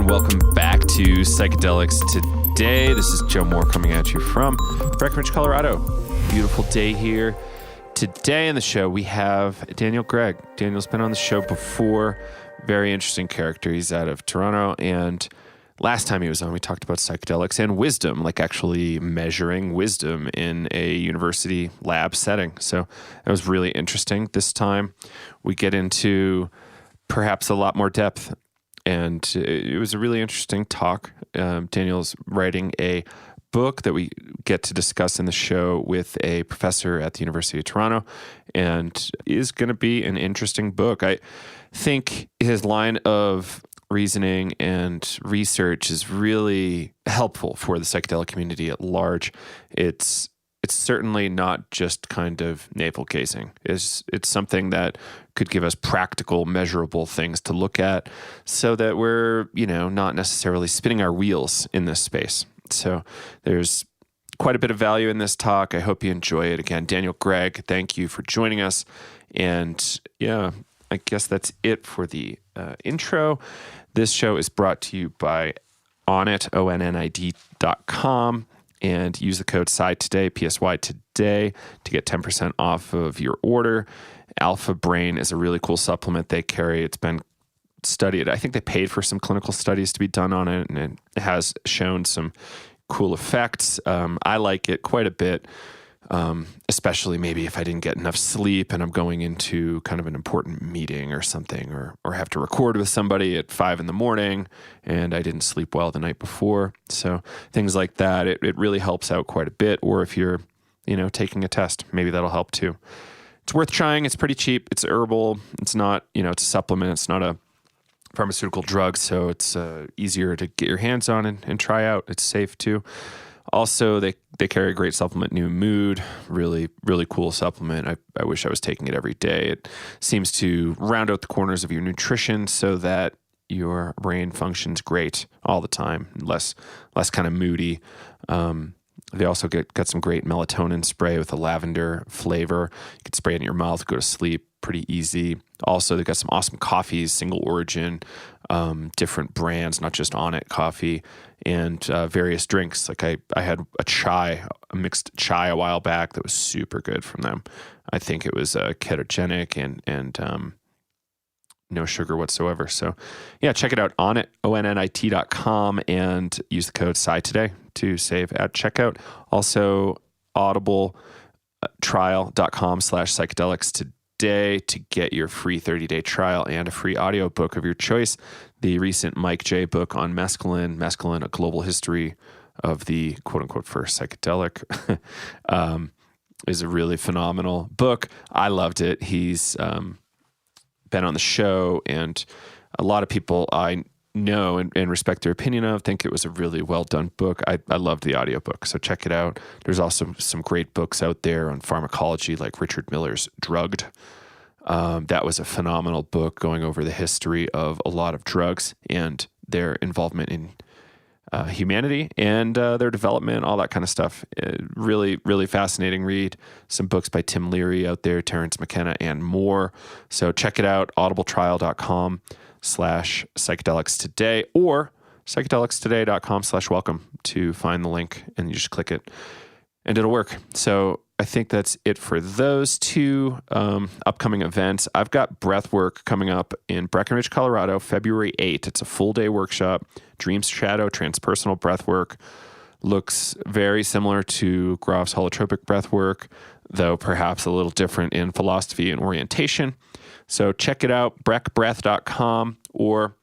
and welcome back to Psychedelics Today. This is Joe Moore coming at you from Breckenridge, Colorado. Beautiful day here. Today on the show, we have Daniel Greig. Daniel's been on the show before. Very interesting character. He's out of Toronto, and last time he was on, we talked about psychedelics and wisdom, like actually measuring wisdom in a university lab setting. So that was really interesting. This time, we get into perhaps a lot more depth, and it was a really interesting talk. Daniel's writing a book that we get to discuss in the show with a professor at the University of Toronto, and is going to be an interesting book. I think his line of reasoning and research is really helpful for the psychedelic community at large. It's certainly not just kind of navel gazing. It's something that could give us practical, measurable things to look at so that we're, not necessarily spinning our wheels in this space. So there's quite a bit of value in this talk. I hope you enjoy it. Again, Daniel Greig, thank you for joining us. And yeah, I guess that's it for the intro. This show is brought to you by Onnit, ONNID.com. And use the code PSY today to get 10% off of your order. Alpha Brain is a really cool supplement they carry. It's been studied. I think they paid for some clinical studies to be done on it, and it has shown some cool effects. I like it quite a bit, especially maybe if I didn't get enough sleep and I'm going into kind of an important meeting or something, or have to record with somebody at 5 a.m. and I didn't sleep well the night before. So things like that, it really helps out quite a bit. Or if you're, taking a test, maybe that'll help too. It's worth trying. It's pretty cheap. It's herbal. It's not, it's a supplement. It's not a pharmaceutical drug. So it's easier to get your hands on and try out. It's safe too. Also, they carry a great supplement, New Mood. Really, really cool supplement. I wish I was taking it every day. It seems to round out the corners of your nutrition so that your brain functions great all the time, less kind of moody. They also got some great melatonin spray with a lavender flavor. You can spray it in your mouth, go to sleep, pretty easy. Also, they've got some awesome coffees, single origin, different brands, not just Onnit coffee, and various drinks. Like I had a mixed chai a while back that was super good from them. I think it was ketogenic and no sugar whatsoever. So yeah, check it out, Onnit, ONNIT.com, and use the code PSY today to save at checkout. Also, audibletrial.com/psychedelics today to get your free 30-day trial and a free audiobook of your choice. The recent Mike J. book on mescaline, A Global History of the quote-unquote first psychedelic, is a really phenomenal book. I loved it. He's been on the show, and a lot of people I know and respect their opinion of think it was a really well done book. I loved the audiobook, so check it out. There's also some great books out there on pharmacology, like Richard Miller's Drugged. That was a phenomenal book going over the history of a lot of drugs and their involvement in humanity and their development, all that kind of stuff. Really, really fascinating read. Some books by Tim Leary out there, Terrence McKenna, and more. So check it out, audibletrial.com/psychedelics today, or psychedelicstoday.com/welcome to find the link, and you just click it and it'll work. So I think that's it for those two upcoming events. I've got Breathwork coming up in Breckenridge, Colorado, February 8th. It's a full-day workshop, Dreams Shadow, Transpersonal Breathwork. Looks very similar to Groff's holotropic breathwork, though perhaps a little different in philosophy and orientation. So check it out, breckbreath.com or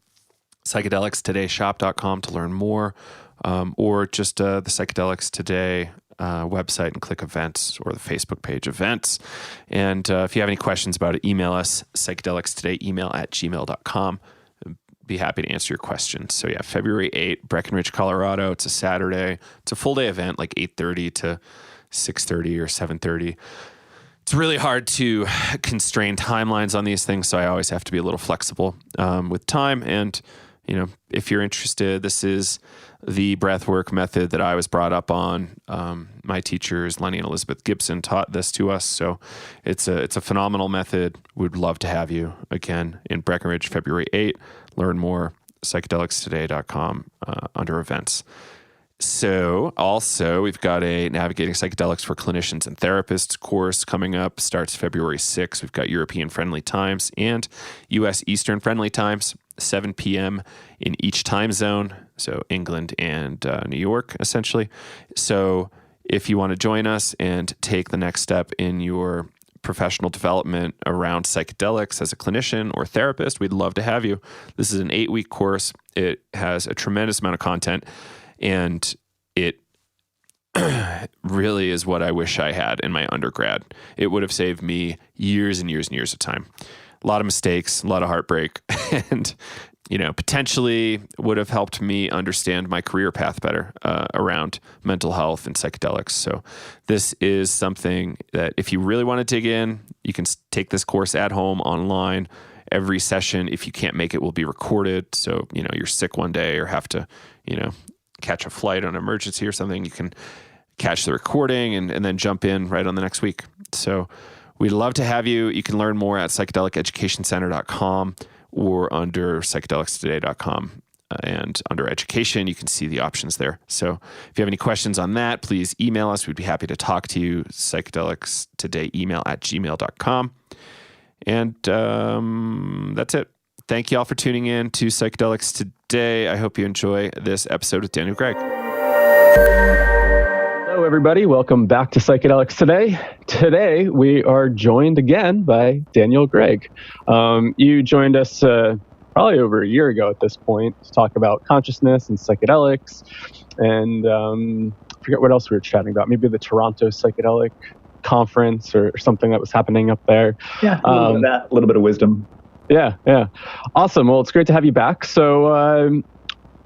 psychedelicstodayshop.com to learn more, or just the Psychedelics Today website and click events, or the Facebook page events. And if you have any questions about it, email us, psychedelicstodayemail@gmail.com. Be happy to answer your questions. So yeah, February 8th, Breckenridge, Colorado. It's a Saturday. It's a full day event, like 8:30 to 6:30 or 7:30. It's really hard to constrain timelines on these things, so I always have to be a little flexible with time. And if you're interested, this is the breathwork method that I was brought up on. My teachers, Lenny and Elizabeth Gibson, taught this to us. So it's a phenomenal method. We'd love to have you again in Breckenridge, February 8th. Learn more psychedelicstoday.com under events. So also we've got a Navigating Psychedelics for Clinicians and Therapists course coming up, starts February 6th. We've got European Friendly Times and U.S. Eastern Friendly Times, 7 p.m. in each time zone, so England and New York, essentially. So if you want to join us and take the next step in your professional development around psychedelics as a clinician or therapist, we'd love to have you. This is an 8-week course. It has a tremendous amount of content, and it really is what I wish I had in my undergrad. It would have saved me years and years and years of time. A lot of mistakes, a lot of heartbreak, and potentially would have helped me understand my career path better around mental health and psychedelics. So this is something that if you really want to dig in, you can take this course at home online. Every session, if you can't make it, will be recorded. So, you're sick one day or have to, catch a flight on an emergency or something, you can catch the recording and then jump in right on the next week. So we'd love to have you. You can learn more at psychedeliceducationcenter.com or under psychedelicstoday.com. And under education, you can see the options there. So if you have any questions on that, please email us. We'd be happy to talk to you. psychedelicstoday@gmail.com. And that's it. Thank you all for tuning in to Psychedelics Today. I hope you enjoy this episode with Daniel Greig. Hello, everybody. Welcome back to Psychedelics Today. Today, we are joined again by Daniel Greig. You joined us probably over a year ago at this point to talk about consciousness and psychedelics. And I forget what else we were chatting about. Maybe the Toronto Psychedelic Conference or something that was happening up there. Yeah, a little bit of that, a little bit of wisdom. Yeah. Awesome. Well, it's great to have you back. So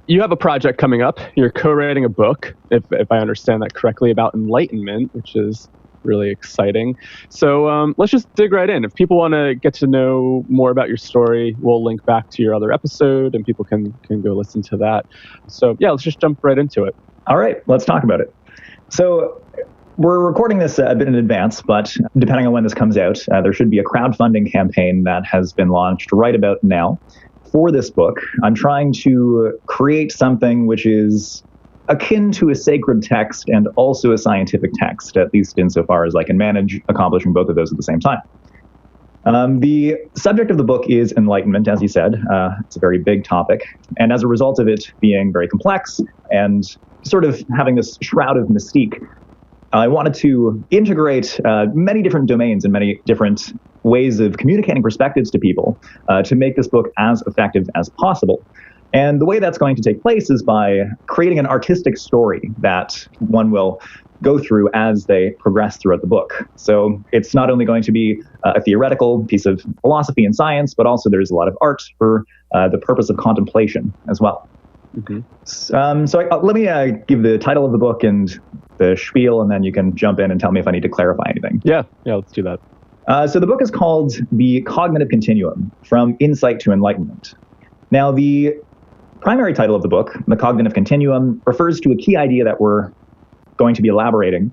you have a project coming up. You're co-writing a book, if I understand that correctly, about enlightenment, which is really exciting. So let's just dig right in. If people want to get to know more about your story, we'll link back to your other episode and people can go listen to that. So yeah, let's just jump right into it. All right, let's talk about it. So we're recording this a bit in advance, but depending on when this comes out, there should be a crowdfunding campaign that has been launched right about now. For this book, I'm trying to create something which is akin to a sacred text and also a scientific text, at least insofar as I can manage accomplishing both of those at the same time. The subject of the book is enlightenment, as you said. It's a very big topic. And as a result of it being very complex and sort of having this shroud of mystique, I wanted to integrate many different domains and many different ways of communicating perspectives to people to make this book as effective as possible. And the way that's going to take place is by creating an artistic story that one will go through as they progress throughout the book. So it's not only going to be a theoretical piece of philosophy and science, but also there's a lot of art for the purpose of contemplation as well. Mm-hmm. Let me give the title of the book and the spiel, and then you can jump in and tell me if I need to clarify anything. Yeah, let's do that. So the book is called The Cognitive Continuum, From Insight to Enlightenment. Now, the primary title of the book, The Cognitive Continuum, refers to a key idea that we're going to be elaborating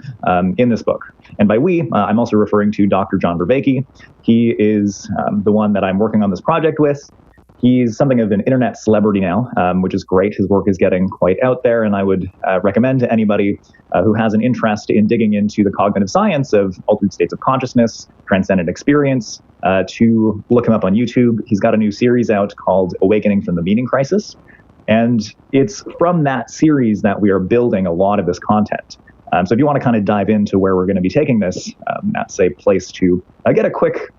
in this book. And by we, I'm also referring to Dr. John Vervaeke. He is the one that I'm working on this project with. He's something of an internet celebrity now, which is great. His work is getting quite out there, and I would recommend to anybody who has an interest in digging into the cognitive science of altered states of consciousness, transcendent experience, to look him up on YouTube. He's got a new series out called Awakening from the Meaning Crisis, and it's from that series that we are building a lot of this content. So if you want to kind of dive into where we're going to be taking this, that's a place to get a quick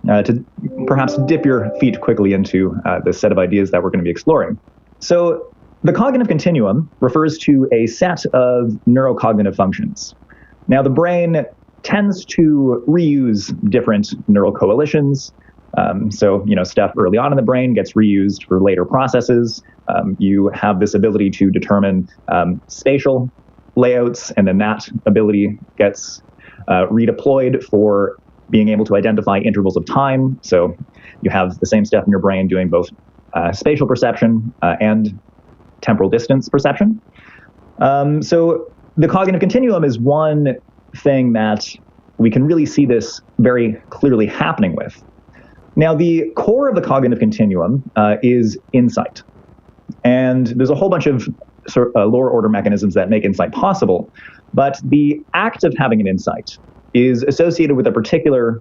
to perhaps dip your feet quickly into the set of ideas that we're going to be exploring. So the cognitive continuum refers to a set of neurocognitive functions. Now, the brain tends to reuse different neural coalitions. So stuff early on in the brain gets reused for later processes. You have this ability to determine spatial layouts, and then that ability gets redeployed for being able to identify intervals of time. So you have the same stuff in your brain doing both spatial perception and temporal distance perception. So the cognitive continuum is one thing that we can really see this very clearly happening with. Now, the core of the cognitive continuum is insight. And there's a whole bunch of lower order mechanisms that make insight possible. But the act of having an insight is associated with a particular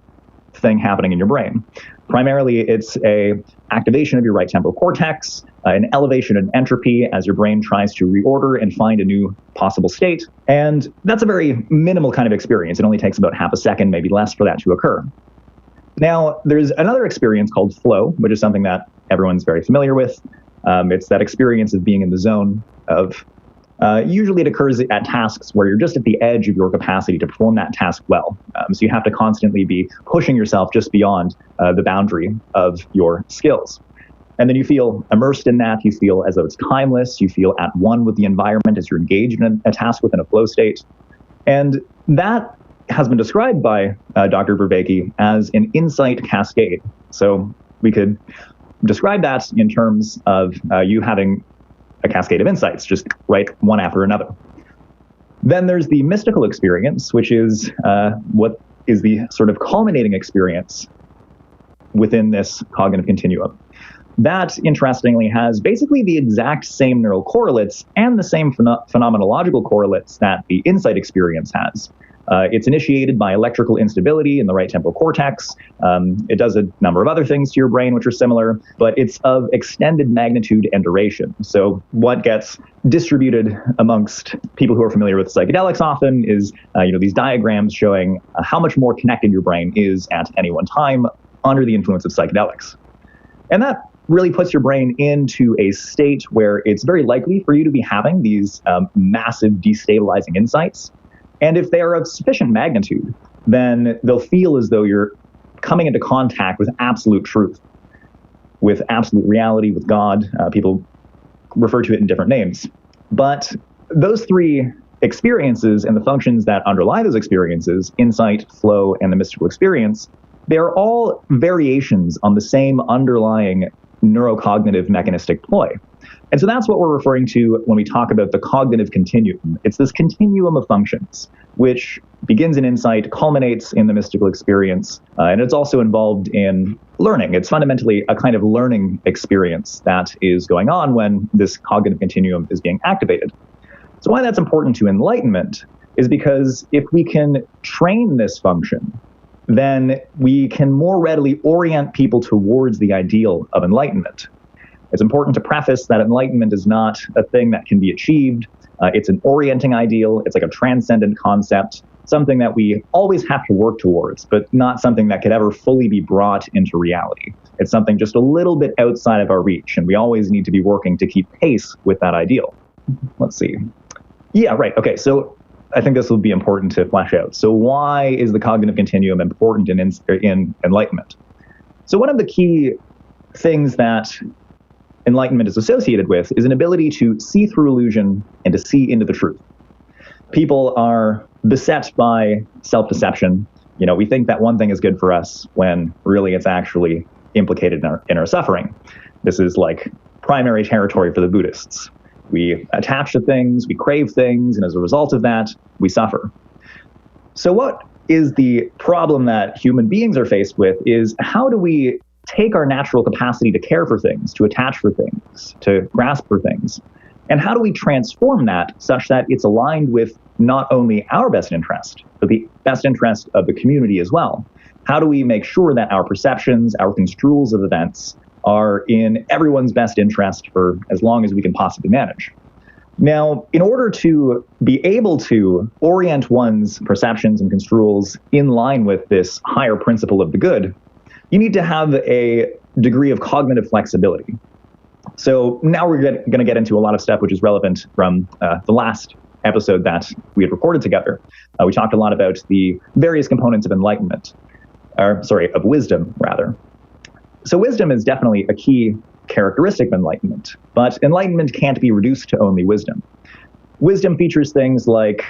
thing happening in your brain. Primarily, it's a activation of your right temporal cortex, an elevation in entropy as your brain tries to reorder and find a new possible state. And that's a very minimal kind of experience. It only takes about half a second, maybe less, for that to occur. Now, there's another experience called flow, which is something that everyone's very familiar with. It's that experience of being in the zone of, usually it occurs at tasks where you're just at the edge of your capacity to perform that task well. So you have to constantly be pushing yourself just beyond the boundary of your skills. And then you feel immersed in that. You feel as though it's timeless. You feel at one with the environment as you're engaged in a task within a flow state. And that has been described by Dr. Vervaeke as an insight cascade. So we could describe that in terms of you having a cascade of insights, just right one after another. Then there's the mystical experience, which is what is the sort of culminating experience within this cognitive continuum. That, interestingly, has basically the exact same neural correlates and the same phenomenological correlates that the insight experience has. It's initiated by electrical instability in the right temporal cortex. It does a number of other things to your brain which are similar, but it's of extended magnitude and duration. So what gets distributed amongst people who are familiar with psychedelics often is these diagrams showing how much more connected your brain is at any one time under the influence of psychedelics. And that really puts your brain into a state where it's very likely for you to be having these massive destabilizing insights. And if they are of sufficient magnitude, then they'll feel as though you're coming into contact with absolute truth, with absolute reality, with God. People refer to it in different names. But those three experiences and the functions that underlie those experiences, insight, flow, and the mystical experience, they are all variations on the same underlying neurocognitive mechanistic ploy. And so that's what we're referring to when we talk about the cognitive continuum. It's this continuum of functions, which begins in insight, culminates in the mystical experience, and it's also involved in learning. It's fundamentally a kind of learning experience that is going on when this cognitive continuum is being activated. So why that's important to enlightenment is because if we can train this function, then we can more readily orient people towards the ideal of enlightenment. It's important to preface that enlightenment is not a thing that can be achieved. It's an orienting ideal. It's like a transcendent concept, something that we always have to work towards, but not something that could ever fully be brought into reality. It's something just a little bit outside of our reach, and we always need to be working to keep pace with that ideal. Let's see. Yeah, right. Okay, so I think this will be important to flesh out. So why is the cognitive continuum important in enlightenment? So one of the key things that enlightenment is associated with is an ability to see through illusion and to see into the truth. People are beset by self-deception. We think that one thing is good for us when really it's actually implicated in our suffering. This is like primary territory for the Buddhists. We attach to things, we crave things, and as a result of that, we suffer. So what is the problem that human beings are faced with is how do we take our natural capacity to care for things, to attach for things, to grasp for things, and how do we transform that such that it's aligned with not only our best interest, but the best interest of the community as well? How do we make sure that our perceptions, our construals of events are in everyone's best interest for as long as we can possibly manage? Now, in order to be able to orient one's perceptions and construals in line with this higher principle of the good, you need to have a degree of cognitive flexibility. So now we're going to get into a lot of stuff which is relevant from the last episode that we had recorded together. We talked a lot about the various components of enlightenment, of wisdom, rather. So wisdom is definitely a key characteristic of enlightenment, but enlightenment can't be reduced to only wisdom. Wisdom features things like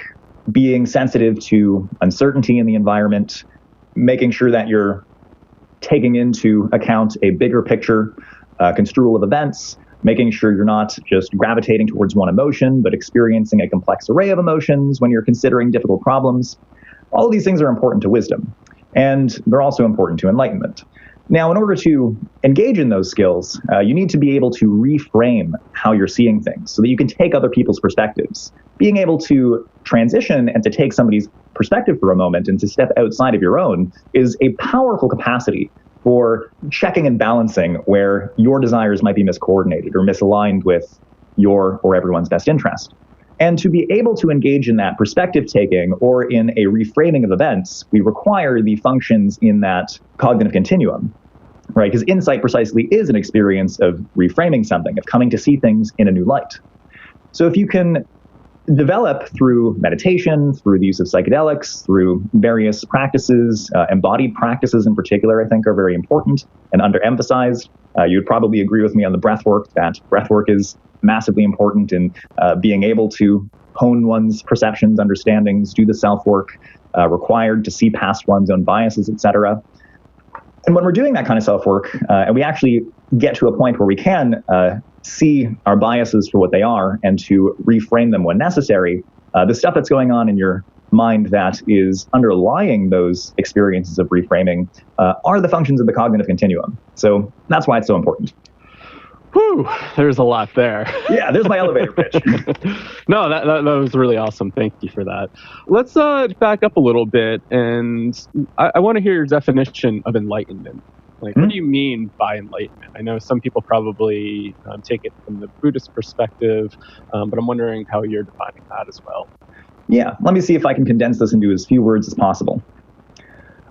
being sensitive to uncertainty in the environment, making sure that you're taking into account a bigger picture construal of events, making sure you're not just gravitating towards one emotion, but experiencing a complex array of emotions when you're considering difficult problems. All of these things are important to wisdom, and they're also important to enlightenment. Now, in order to engage in those skills, you need to be able to reframe how you're seeing things so that you can take other people's perspectives. Being able to transition and to take somebody's perspective for a moment and to step outside of your own is a powerful capacity for checking and balancing where your desires might be miscoordinated or misaligned with your or everyone's best interest. And to be able to engage in that perspective taking or in a reframing of events, we require the functions in that cognitive continuum, right? Because insight precisely is an experience of reframing something, of coming to see things in a new light. So if you can develop through meditation, through the use of psychedelics, through various practices, embodied practices in particular, I think are very important and underemphasized. You'd probably agree with me on the breath work, that breath work is massively important in being able to hone one's perceptions, understandings, do the self-work required to see past one's own biases, etc. And when we're doing that kind of self-work, and we actually get to a point where we can see our biases for what they are and to reframe them when necessary, the stuff that's going on in your mind that is underlying those experiences of reframing are the functions of the cognitive continuum. So that's why it's so important. Whew, there's a lot there. Yeah, there's my elevator pitch. No, that was really awesome. Thank you for that. Let's back up a little bit, and I want to hear your definition of enlightenment. Like, what do you mean by enlightenment? I know some people probably take it from the Buddhist perspective, but I'm wondering how you're defining that as well. Yeah, let me see if I can condense this into as few words as possible.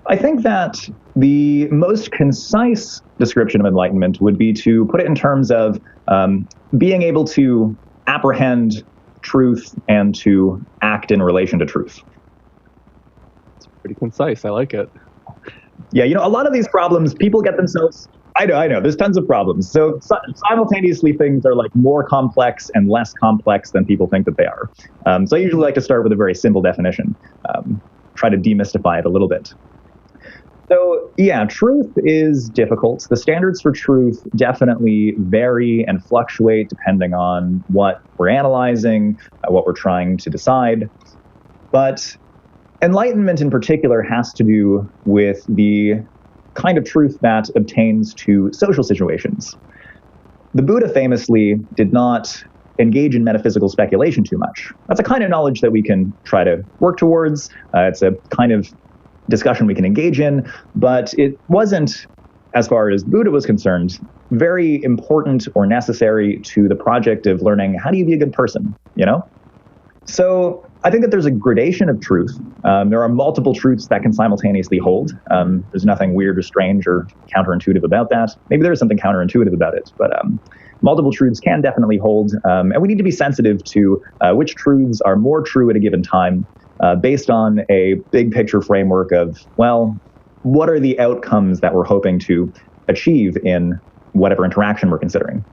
I think that the most concise description of enlightenment would be to put it in terms of being able to apprehend truth and to act in relation to truth. It's pretty concise. I like it. Yeah, a lot of these problems, people get themselves... I know, there's tons of problems. So simultaneously, things are like more complex and less complex than people think that they are. So I usually like to start with a very simple definition, try to demystify it a little bit. So, yeah, truth is difficult. The standards for truth definitely vary and fluctuate depending on what we're analyzing, what we're trying to decide. But enlightenment in particular has to do with the kind of truth that obtains to social situations. The Buddha famously did not engage in metaphysical speculation too much. That's a kind of knowledge that we can try to work towards. It's a kind of discussion we can engage in, but it wasn't, as far as Buddha was concerned, very important or necessary to the project of learning how do you be a good person, So I think that there's a gradation of truth. There are multiple truths that can simultaneously hold. There's nothing weird or strange or counterintuitive about that. Maybe there is something counterintuitive about it, but multiple truths can definitely hold. And we need to be sensitive to which truths are more true at a given time, based on a big picture framework of, what are the outcomes that we're hoping to achieve in whatever interaction we're considering?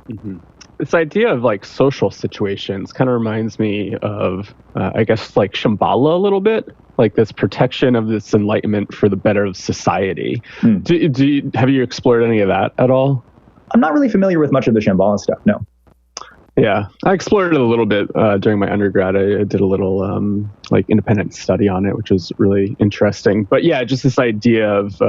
Mm-hmm. This idea of like social situations kind of reminds me of, I guess, like Shambhala a little bit, like this protection of this enlightenment for the better of society. Have you explored any of that at all? I'm not really familiar with much of the Shambhala stuff, no. Yeah, I explored it a little bit during my undergrad. I did a little like independent study on it, which was really interesting. But yeah, just this idea of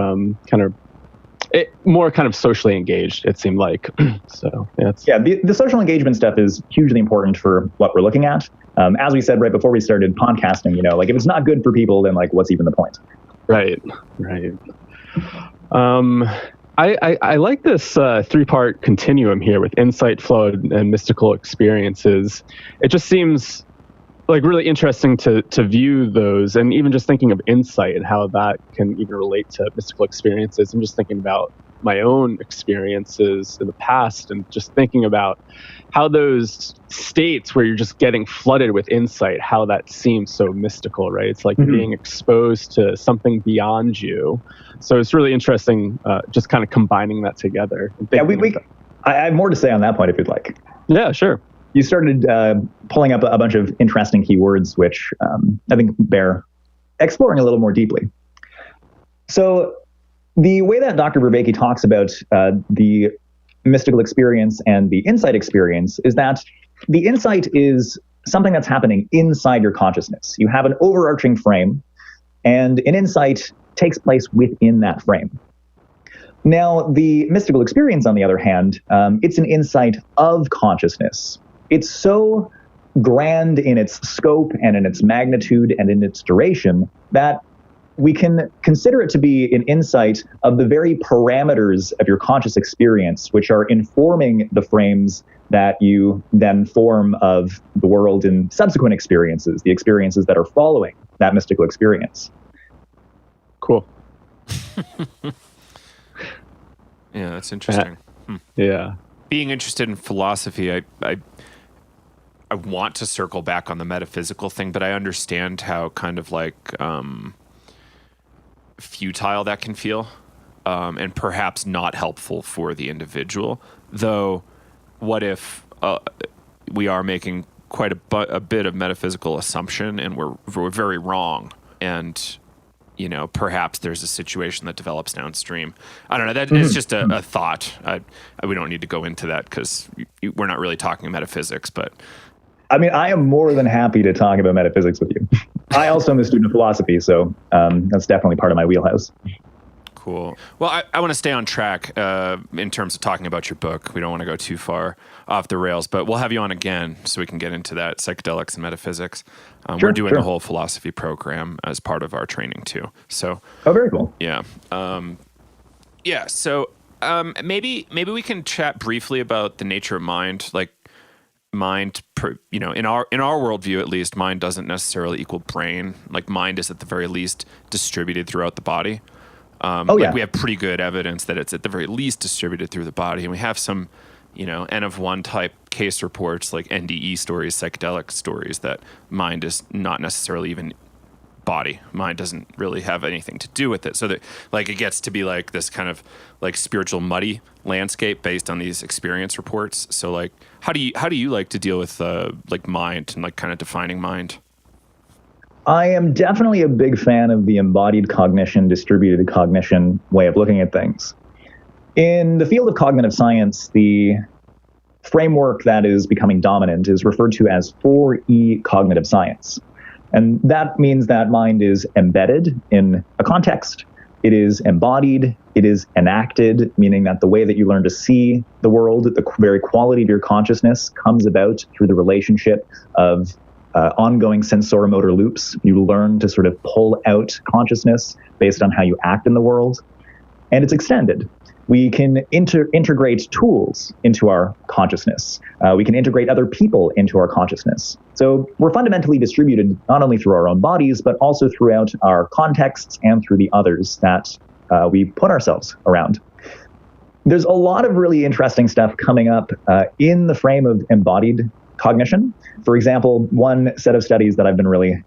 more kind of socially engaged, it seemed like. So the social engagement stuff is hugely important for what we're looking at. As we said right before we started podcasting, like if it's not good for people, then like what's even the point? Right. I like this three-part continuum here with insight, flow, and mystical experiences. It just seems like really interesting to view those, and even just thinking of insight and how that can even relate to mystical experiences. I'm just thinking about my own experiences in the past and just thinking about how those states where you're just getting flooded with insight, how that seems so mystical, right? It's like being exposed to something beyond you. So it's really interesting just kind of combining that together. I have more to say on that point if you'd like. Yeah, sure. You started pulling up a bunch of interesting keywords, which I think bear exploring a little more deeply. So the way that Dr. Vervaeke talks about the mystical experience and the insight experience is that the insight is something that's happening inside your consciousness. You have an overarching frame, and an insight takes place within that frame. Now, the mystical experience, on the other hand, it's an insight of consciousness. It's so grand in its scope and in its magnitude and in its duration that we can consider it to be an insight of the very parameters of your conscious experience, which are informing the frames that you then form of the world in subsequent experiences, the experiences that are following that mystical experience. Cool. Yeah, that's interesting. Yeah. Being interested in philosophy, I want to circle back on the metaphysical thing, but I understand how kind of like futile that can feel, and perhaps not helpful for the individual. Though, what if we are making quite a bit of metaphysical assumption and we're very wrong, and perhaps there's a situation that develops downstream. I don't know. That is just a thought. We don't need to go into that because we're not really talking metaphysics, but. I mean, I am more than happy to talk about metaphysics with you. I also am a student of philosophy, so that's definitely part of my wheelhouse. Cool. Well, I want to stay on track in terms of talking about your book. We don't want to go too far off the rails, but we'll have you on again so we can get into that, psychedelics and metaphysics. We're doing a whole philosophy program as part of our training too. So. Oh, very cool. Yeah. So maybe we can chat briefly about the nature of mind, like. Mind, in our worldview at least, mind doesn't necessarily equal brain. Like mind is at the very least distributed throughout the body. We have pretty good evidence that it's at the very least distributed through the body, and we have some, N of 1 type case reports like NDE stories, psychedelic stories that mind is not necessarily even body. Mind doesn't really have anything to do with it. So that it gets to be like this kind of like spiritual muddy landscape based on these experience reports. So like, how do you like to deal with like mind and like kind of defining mind? I am definitely a big fan of the embodied cognition, distributed cognition way of looking at things. In the field of cognitive science, the framework that is becoming dominant is referred to as 4E cognitive science. And that means that mind is embedded in a context, it is embodied, it is enacted, meaning that the way that you learn to see the world, the very quality of your consciousness comes about through the relationship of ongoing sensoromotor loops. You learn to sort of pull out consciousness based on how you act in the world. And it's extended. We can integrate tools into our consciousness. We can integrate other people into our consciousness. So we're fundamentally distributed not only through our own bodies, but also throughout our contexts and through the others that we put ourselves around. There's a lot of really interesting stuff coming up in the frame of embodied cognition. For example, one set of studies that I've been really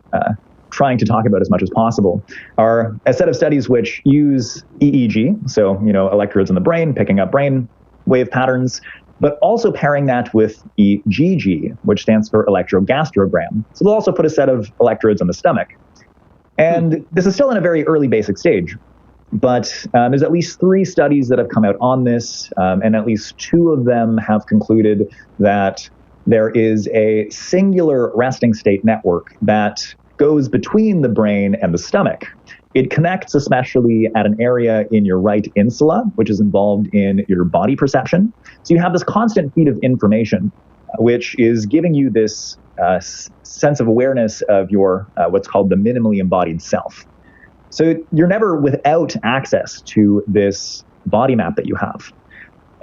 trying to talk about as much as possible are a set of studies which use EEG, so electrodes in the brain, picking up brain wave patterns, but also pairing that with EGG, which stands for electrogastrogram. So they'll also put a set of electrodes on the stomach. And this is still in a very early basic stage, but there's at least 3 studies that have come out on this, and at least 2 of them have concluded that there is a singular resting state network that goes between the brain and the stomach. It connects especially at an area in your right insula, which is involved in your body perception. So you have this constant feed of information, which is giving you this sense of awareness of your what's called the minimally embodied self. So you're never without access to this body map that you have.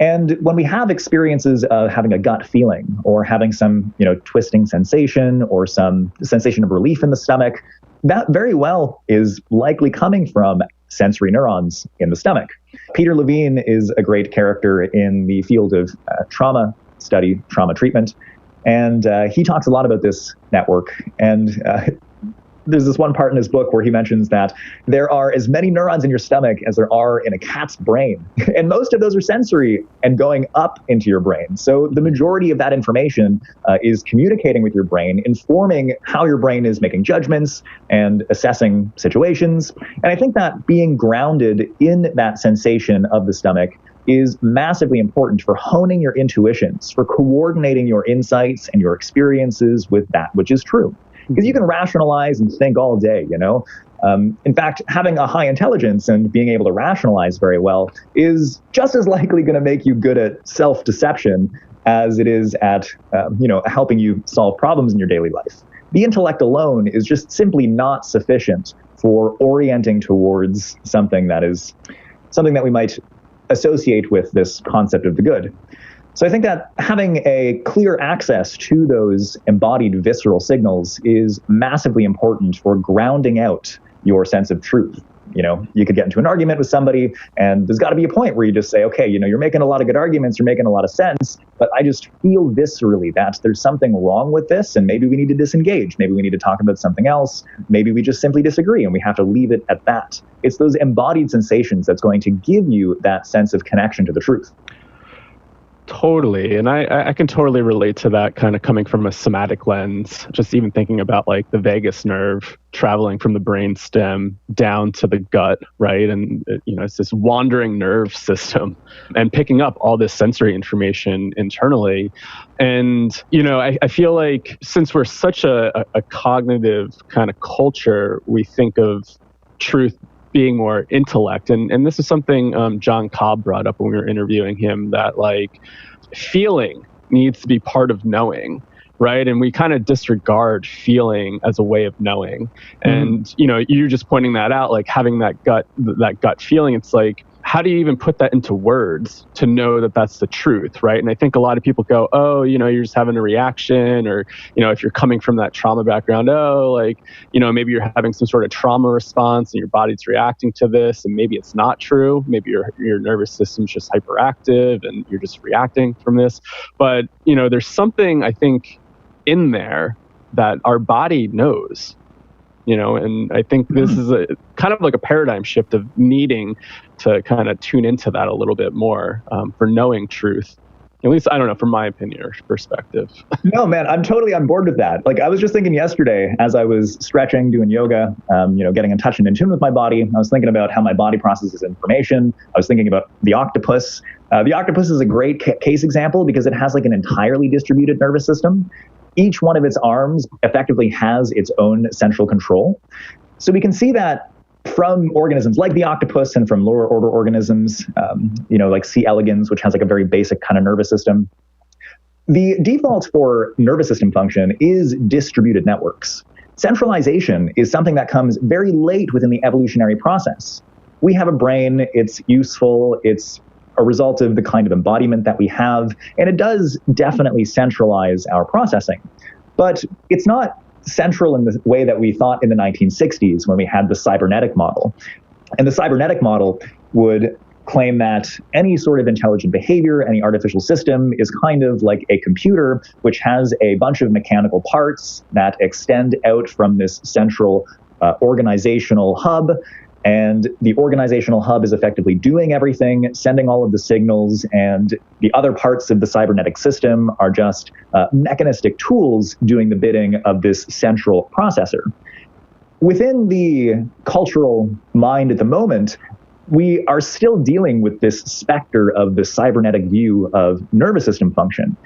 And when we have experiences of having a gut feeling or having some, twisting sensation or some sensation of relief in the stomach, that very well is likely coming from sensory neurons in the stomach. Peter Levine is a great character in the field of trauma study, trauma treatment, and he talks a lot about this network. And there's this one part in his book where he mentions that there are as many neurons in your stomach as there are in a cat's brain. And most of those are sensory and going up into your brain. So the majority of that information is communicating with your brain, informing how your brain is making judgments and assessing situations. And I think that being grounded in that sensation of the stomach is massively important for honing your intuitions, for coordinating your insights and your experiences with that which is true. Because you can rationalize and think all day, you know? In fact, having a high intelligence and being able to rationalize very well is just as likely going to make you good at self-deception as it is at, helping you solve problems in your daily life. The intellect alone is just simply not sufficient for orienting towards something that we might associate with this concept of the good. So I think that having a clear access to those embodied visceral signals is massively important for grounding out your sense of truth. You know, you could get into an argument with somebody, and there's got to be a point where you just say, okay, you're making a lot of good arguments, you're making a lot of sense, but I just feel viscerally that there's something wrong with this, and maybe we need to disengage. Maybe we need to talk about something else. Maybe we just simply disagree, and we have to leave it at that. It's those embodied sensations that's going to give you that sense of connection to the truth. Totally. And I can totally relate to that, kind of coming from a somatic lens, just even thinking about like the vagus nerve traveling from the brain stem down to the gut, right? And, it's this wandering nerve system and picking up all this sensory information internally. And, I feel like since we're such a cognitive kind of culture, we think of truth being more intellect. And this is something John Cobb brought up when we were interviewing him, that like feeling needs to be part of knowing, right? And we kind of disregard feeling as a way of knowing. And, you're just pointing that out, like having that gut feeling. It's like, how do you even put that into words to know that that's the truth, right? And I think a lot of people go, oh, you're just having a reaction, or, if you're coming from that trauma background, maybe you're having some sort of trauma response and your body's reacting to this, and maybe it's not true. Maybe your nervous system's just hyperactive and you're just reacting from this. But, there's something, I think, in there that our body knows. And I think this is a kind of like a paradigm shift of needing to kind of tune into that a little bit more for knowing truth. At least, I don't know, from my opinion or perspective. No, man, I'm totally on board with that. Like I was just thinking yesterday as I was stretching, doing yoga, getting in touch and in tune with my body. I was thinking about how my body processes information. I was thinking about the octopus. The octopus is a great case example because it has like an entirely distributed nervous system. Each one of its arms effectively has its own central control. So we can see that from organisms like the octopus and from lower order organisms, like C. elegans, which has like a very basic kind of nervous system. The default for nervous system function is distributed networks. Centralization is something that comes very late within the evolutionary process. We have a brain, it's useful, it's a result of the kind of embodiment that we have, and it does definitely centralize our processing. But it's not central in the way that we thought in the 1960s when we had the cybernetic model. And the cybernetic model would claim that any sort of intelligent behavior, any artificial system is kind of like a computer, which has a bunch of mechanical parts that extend out from this central organizational hub. And the organizational hub is effectively doing everything, sending all of the signals, and the other parts of the cybernetic system are just mechanistic tools doing the bidding of this central processor. Within the cultural mind at the moment, we are still dealing with this specter of the cybernetic view of nervous system function.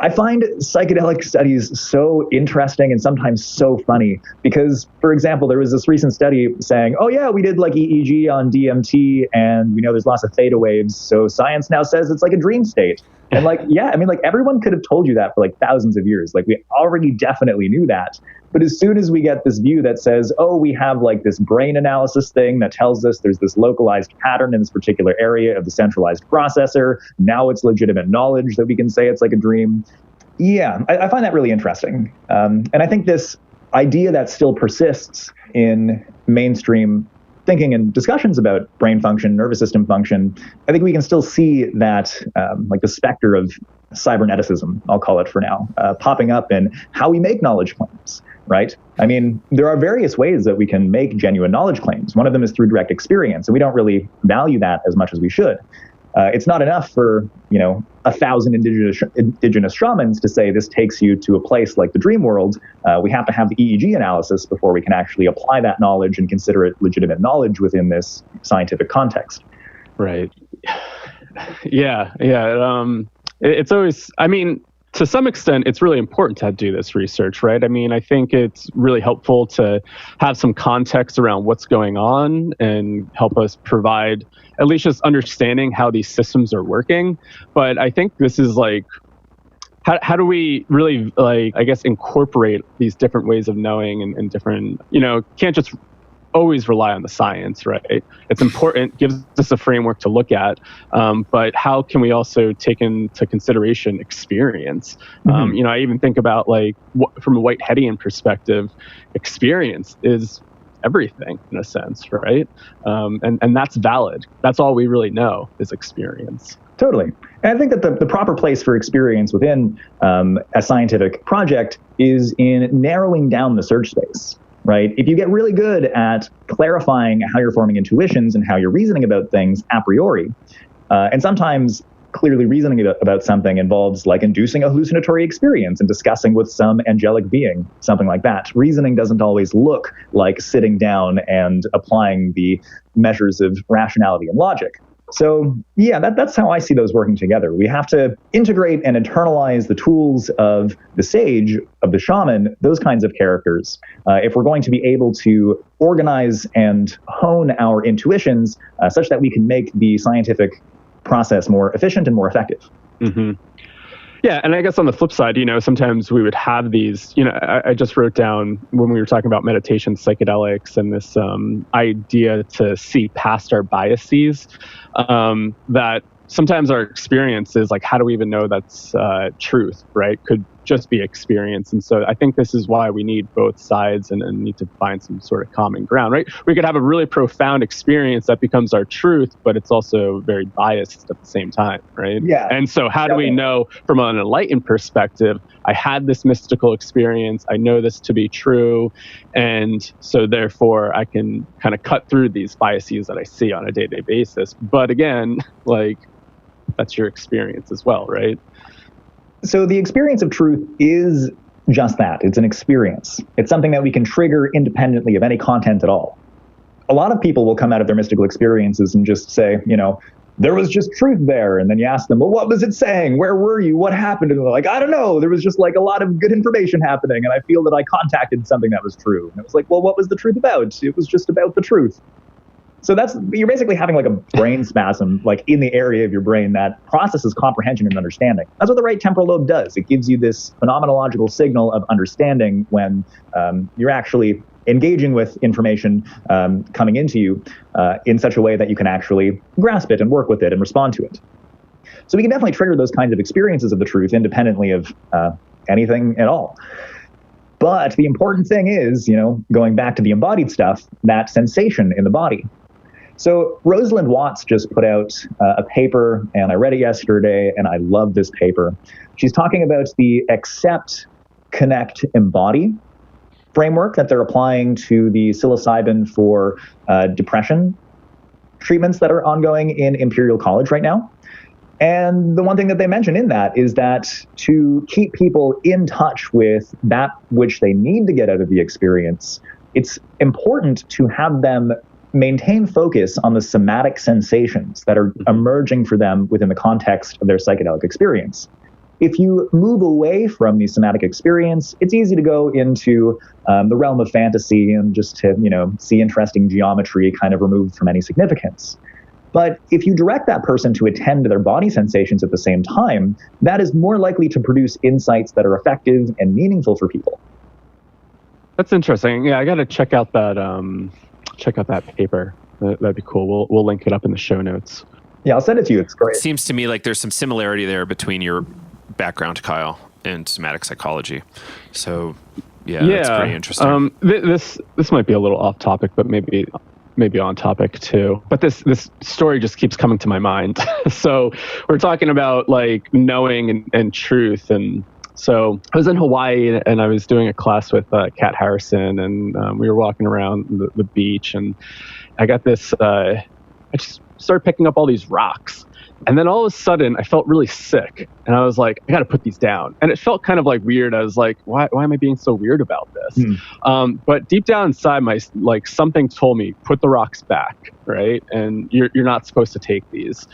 I find psychedelic studies so interesting and sometimes so funny because, for example, there was this recent study saying, oh yeah, we did like EEG on DMT and we know there's lots of theta waves. So science now says it's like a dream state. And like, yeah, I mean, like everyone could have told you that for like thousands of years. Like we already definitely knew that. But as soon as we get this view that says, oh, we have like this brain analysis thing that tells us there's this localized pattern in this particular area of the centralized processor, now it's legitimate knowledge that we can say it's like a dream. Yeah, I find that really interesting. And I think this idea that still persists in mainstream thinking and discussions about brain function, nervous system function, I think we can still see that like the specter of cyberneticism, I'll call it for now, popping up in how we make knowledge claims, right? I mean, there are various ways that we can make genuine knowledge claims. One of them is through direct experience, and we don't really value that as much as we should. It's not enough for, 1,000 indigenous shamans to say this takes you to a place like the dream world. We have to have the EEG analysis before we can actually apply that knowledge and consider it legitimate knowledge within this scientific context. Right. Yeah. It's always, I mean, to some extent, it's really important to do this research, right? I mean, I think it's really helpful to have some context around what's going on and help us provide at least just understanding how these systems are working. But I think this is like, how do we really, like, I guess, incorporate these different ways of knowing and different, can't just always rely on the science, right? It's important, gives us a framework to look at, but how can we also take into consideration experience? I even think about, like, from a Whiteheadian perspective, experience is everything in a sense, right? And that's valid. That's all we really know is experience. Totally. And I think that the proper place for experience within a scientific project is in narrowing down the search space. Right? If you get really good at clarifying how you're forming intuitions and how you're reasoning about things a priori, and sometimes clearly reasoning about something involves like inducing a hallucinatory experience and discussing with some angelic being, something like that. Reasoning doesn't always look like sitting down and applying the measures of rationality and logic. So yeah, that's how I see those working together. We have to integrate and internalize the tools of the sage, of the shaman, those kinds of characters, if we're going to be able to organize and hone our intuitions such that we can make the scientific process more efficient and more effective. Mm-hmm. Yeah, and I guess on the flip side, sometimes we would have these, I just wrote down when we were talking about meditation, psychedelics, and this idea to see past our biases, that sometimes our experience is like, how do we even know that's truth, right? Could just be experience. And so I think this is why we need both sides and need to find some sort of common ground, right? We could have a really profound experience that becomes our truth, but it's also very biased at the same time, right? Yeah. And so how do we know from an enlightened perspective, I had this mystical experience, I know this to be true, and so therefore I can kind of cut through these biases that I see on a day-to-day basis. But again, like, that's your experience as well, right? So the experience of truth is just that. It's an experience. It's something that we can trigger independently of any content at all. A lot of people will come out of their mystical experiences and just say, there was just truth there. And then you ask them, well, what was it saying? Where were you? What happened? And they're like, I don't know. There was just like a lot of good information happening. And I feel that I contacted something that was true. And it was like, well, what was the truth about? It was just about the truth. So you're basically having like a brain spasm, like in the area of your brain that processes comprehension and understanding. That's what the right temporal lobe does. It gives you this phenomenological signal of understanding when you're actually engaging with information coming into you in such a way that you can actually grasp it and work with it and respond to it. So we can definitely trigger those kinds of experiences of the truth independently of anything at all. But the important thing is, going back to the embodied stuff, that sensation in the body. So Rosalind Watts just put out a paper, and I read it yesterday, and I love this paper. She's talking about the accept, connect, embody framework that they're applying to the psilocybin for depression treatments that are ongoing in Imperial College right now. And the one thing that they mention in that is that to keep people in touch with that which they need to get out of the experience, it's important to have them maintain focus on the somatic sensations that are emerging for them within the context of their psychedelic experience. If you move away from the somatic experience, it's easy to go into the realm of fantasy and just to, see interesting geometry kind of removed from any significance. But if you direct that person to attend to their body sensations at the same time, that is more likely to produce insights that are effective and meaningful for people. That's interesting. Yeah, I got to check out that paper. That'd be cool. We'll link it up in the show notes. Yeah, I'll send it to you. It's great. It seems to me like there's some similarity there between your background, Kyle, and somatic psychology. So yeah, that's pretty interesting. This might be a little off topic, but maybe on topic too. But this story just keeps coming to my mind. So we're talking about like knowing and truth. And so I was in Hawaii and I was doing a class with Kat Harrison, and we were walking around the beach, and I got this, I just started picking up all these rocks. And then all of a sudden I felt really sick, and I was like, I got to put these down. And it felt kind of like weird. I was like, why am I being so weird about this? But deep down inside something told me, put the rocks back, right? And you're not supposed to take these.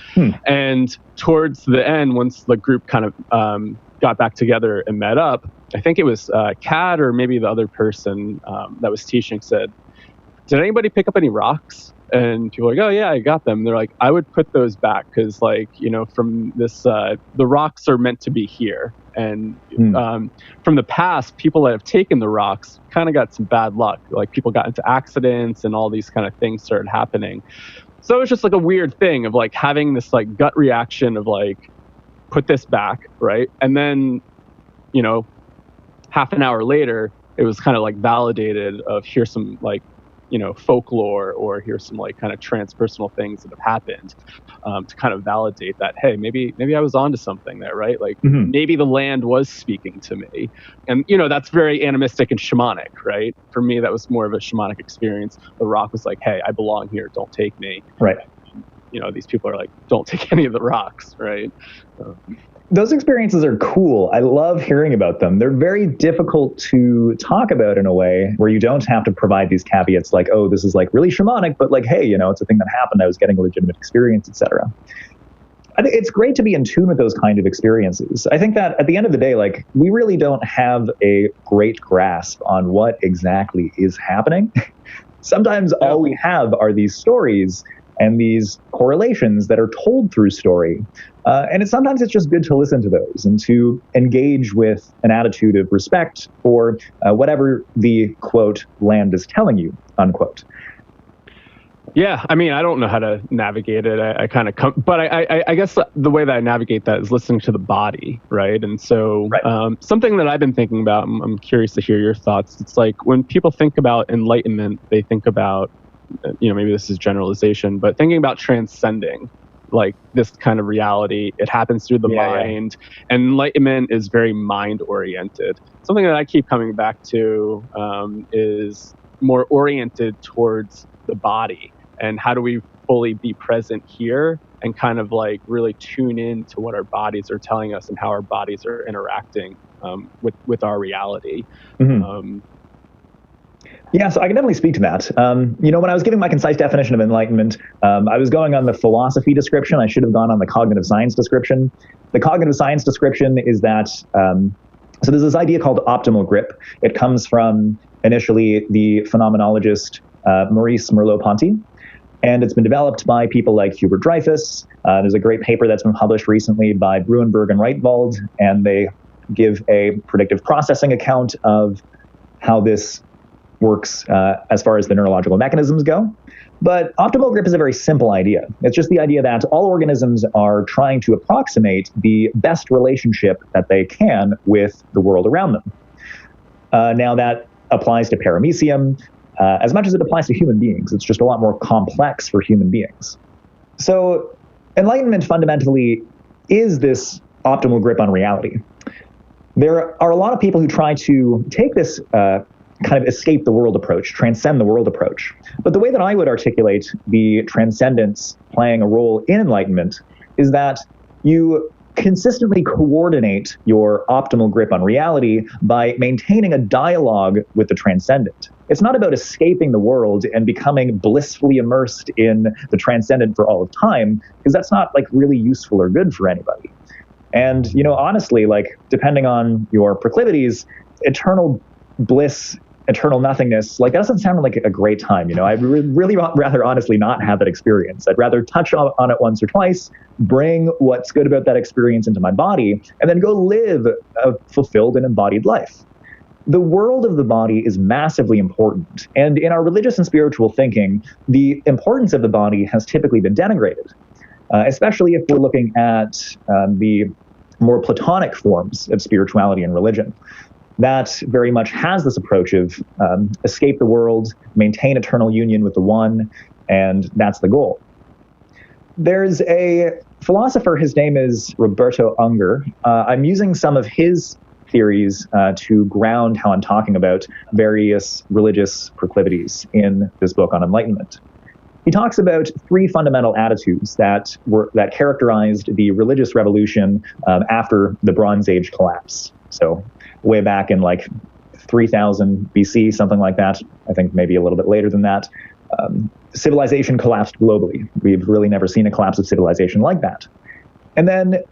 And towards the end, once the group kind of got back together and met up, I think it was Kat or maybe the other person that was teaching said, did anybody pick up any rocks? And people are like, oh yeah, I got them. They're like, I would put those back because, like, from this, the rocks are meant to be here. And from the past, people that have taken the rocks kind of got some bad luck. Like, people got into accidents and all these kind of things started happening. So it was just like a weird thing of like having this like gut reaction of like, put this back, right? And then, half an hour later, it was kind of like validated of here's some like, folklore, or here's some like kind of transpersonal things that have happened to kind of validate that, hey, maybe I was onto something there, right? Like maybe the land was speaking to me. And, that's very animistic and shamanic, right? For me, that was more of a shamanic experience. The rock was like, hey, I belong here. Don't take me. Right. These people are like, don't take any of the rocks, right? Those experiences are cool. I love hearing about them. They're very difficult to talk about in a way where you don't have to provide these caveats like, oh, this is like really shamanic, but like, hey, it's a thing that happened. I was getting a legitimate experience, etc. I think it's great to be in tune with those kind of experiences. I think that at the end of the day, like, we really don't have a great grasp on what exactly is happening. Sometimes all we have are these stories and these correlations that are told through story. And sometimes it's just good to listen to those and to engage with an attitude of respect for whatever the, quote, land is telling you, unquote. Yeah, I mean, I don't know how to navigate it. I kind of come, but I guess the way that I navigate that is listening to the body, right? And so something that I've been thinking about, I'm curious to hear your thoughts. It's like when people think about enlightenment, they think about, maybe this is generalization, but thinking about transcending, like this kind of reality, it happens through the mind. And enlightenment is very mind oriented. Something that I keep coming back to is more oriented towards the body, and how do we fully be present here and kind of like really tune in to what our bodies are telling us and how our bodies are interacting with our reality. Yeah, so I can definitely speak to that. When I was giving my concise definition of enlightenment, I was going on the philosophy description. I should have gone on the cognitive science description. The cognitive science description is that, so there's this idea called optimal grip. It comes from initially the phenomenologist Maurice Merleau-Ponty, and it's been developed by people like Hubert Dreyfus. There's a great paper that's been published recently by Bruenberg and Reitwald, and they give a predictive processing account of how this works as far as the neurological mechanisms go. But optimal grip is a very simple idea. It's just the idea that all organisms are trying to approximate the best relationship that they can with the world around them. Now that applies to paramecium as much as it applies to human beings. It's just a lot more complex for human beings. So enlightenment fundamentally is this optimal grip on reality. There are a lot of people who try to take this kind of escape the world approach, transcend the world approach. But the way that I would articulate the transcendence playing a role in enlightenment is that you consistently coordinate your optimal grip on reality by maintaining a dialogue with the transcendent. It's not about escaping the world and becoming blissfully immersed in the transcendent for all of time, because that's not like really useful or good for anybody. And, honestly, like, depending on your proclivities, eternal bliss, eternal nothingness, like, that doesn't sound like a great time. I'd really rather honestly not have that experience. I'd rather touch on it once or twice, bring what's good about that experience into my body, and then go live a fulfilled and embodied life. The world of the body is massively important. And in our religious and spiritual thinking, the importance of the body has typically been denigrated, especially if we're looking at the more Platonic forms of spirituality and religion. That very much has this approach of escape the world, maintain eternal union with the one, and that's the goal. There's a philosopher, his name is Roberto Unger. I'm using some of his theories to ground how I'm talking about various religious proclivities in this book on enlightenment. He talks about three fundamental attitudes that characterized the religious revolution after the Bronze Age collapse. So way back in like 3000 BC, something like that. I think maybe a little bit later than that. Civilization collapsed globally. We've really never seen a collapse of civilization like that. And then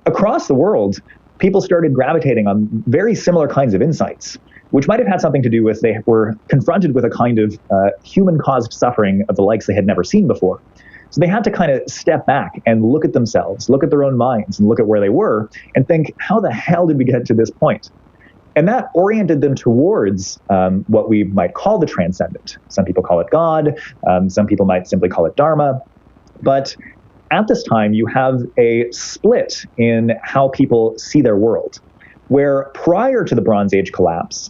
across the world, people started gravitating on very similar kinds of insights, which might have had something to do with they were confronted with a kind of human-caused suffering of the likes they had never seen before. So they had to kind of step back and look at themselves, look at their own minds, and look at where they were, and think, how the hell did we get to this point? And that oriented them towards what we might call the transcendent. Some people call it God. Some people might simply call it Dharma. But at this time, you have a split in how people see their world, where prior to the Bronze Age collapse,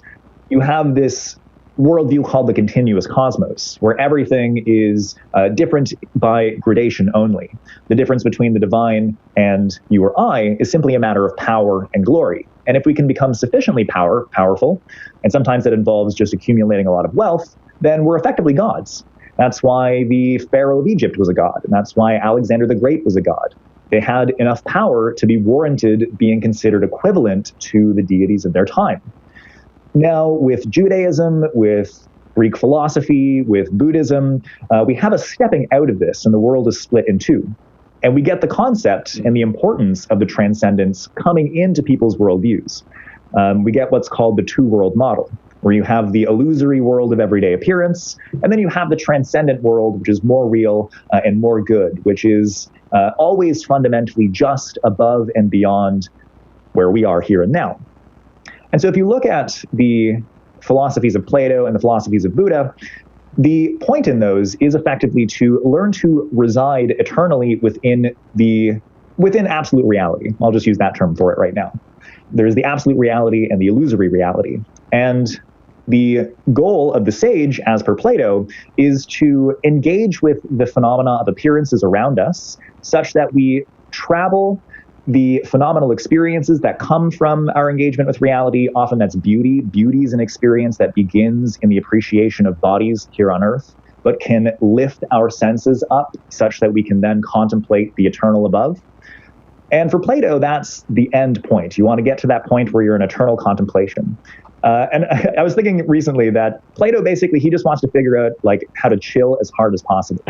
you have this worldview called the continuous cosmos, where everything is different by gradation only. The difference between the divine and you or I is simply a matter of power and glory. And if we can become sufficiently powerful, and sometimes that involves just accumulating a lot of wealth, then we're effectively gods. That's why the Pharaoh of Egypt was a god, and that's why Alexander the Great was a god. They had enough power to be warranted being considered equivalent to the deities of their time. Now, with Judaism, with Greek philosophy, with Buddhism, we have a stepping out of this, and the world is split in two. And we get the concept and the importance of the transcendence coming into people's worldviews. We get what's called the two-world model, where you have the illusory world of everyday appearance, and then you have the transcendent world, which is more real and more good, which is always fundamentally just above and beyond where we are here and now. And so if you look at the philosophies of Plato and the philosophies of Buddha, the point in those is effectively to learn to reside eternally within absolute reality. I'll just use that term for it right now. There's the absolute reality and the illusory reality. And the goal of the sage, as per Plato, is to engage with the phenomena of appearances around us such that we travel the phenomenal experiences that come from our engagement with reality. Often that's beauty. Beauty is an experience that begins in the appreciation of bodies here on earth, but can lift our senses up such that we can then contemplate the eternal above. And for Plato, that's the end point. You want to get to that point where you're in eternal contemplation. And I was thinking recently that Plato basically, he just wants to figure out like how to chill as hard as possible.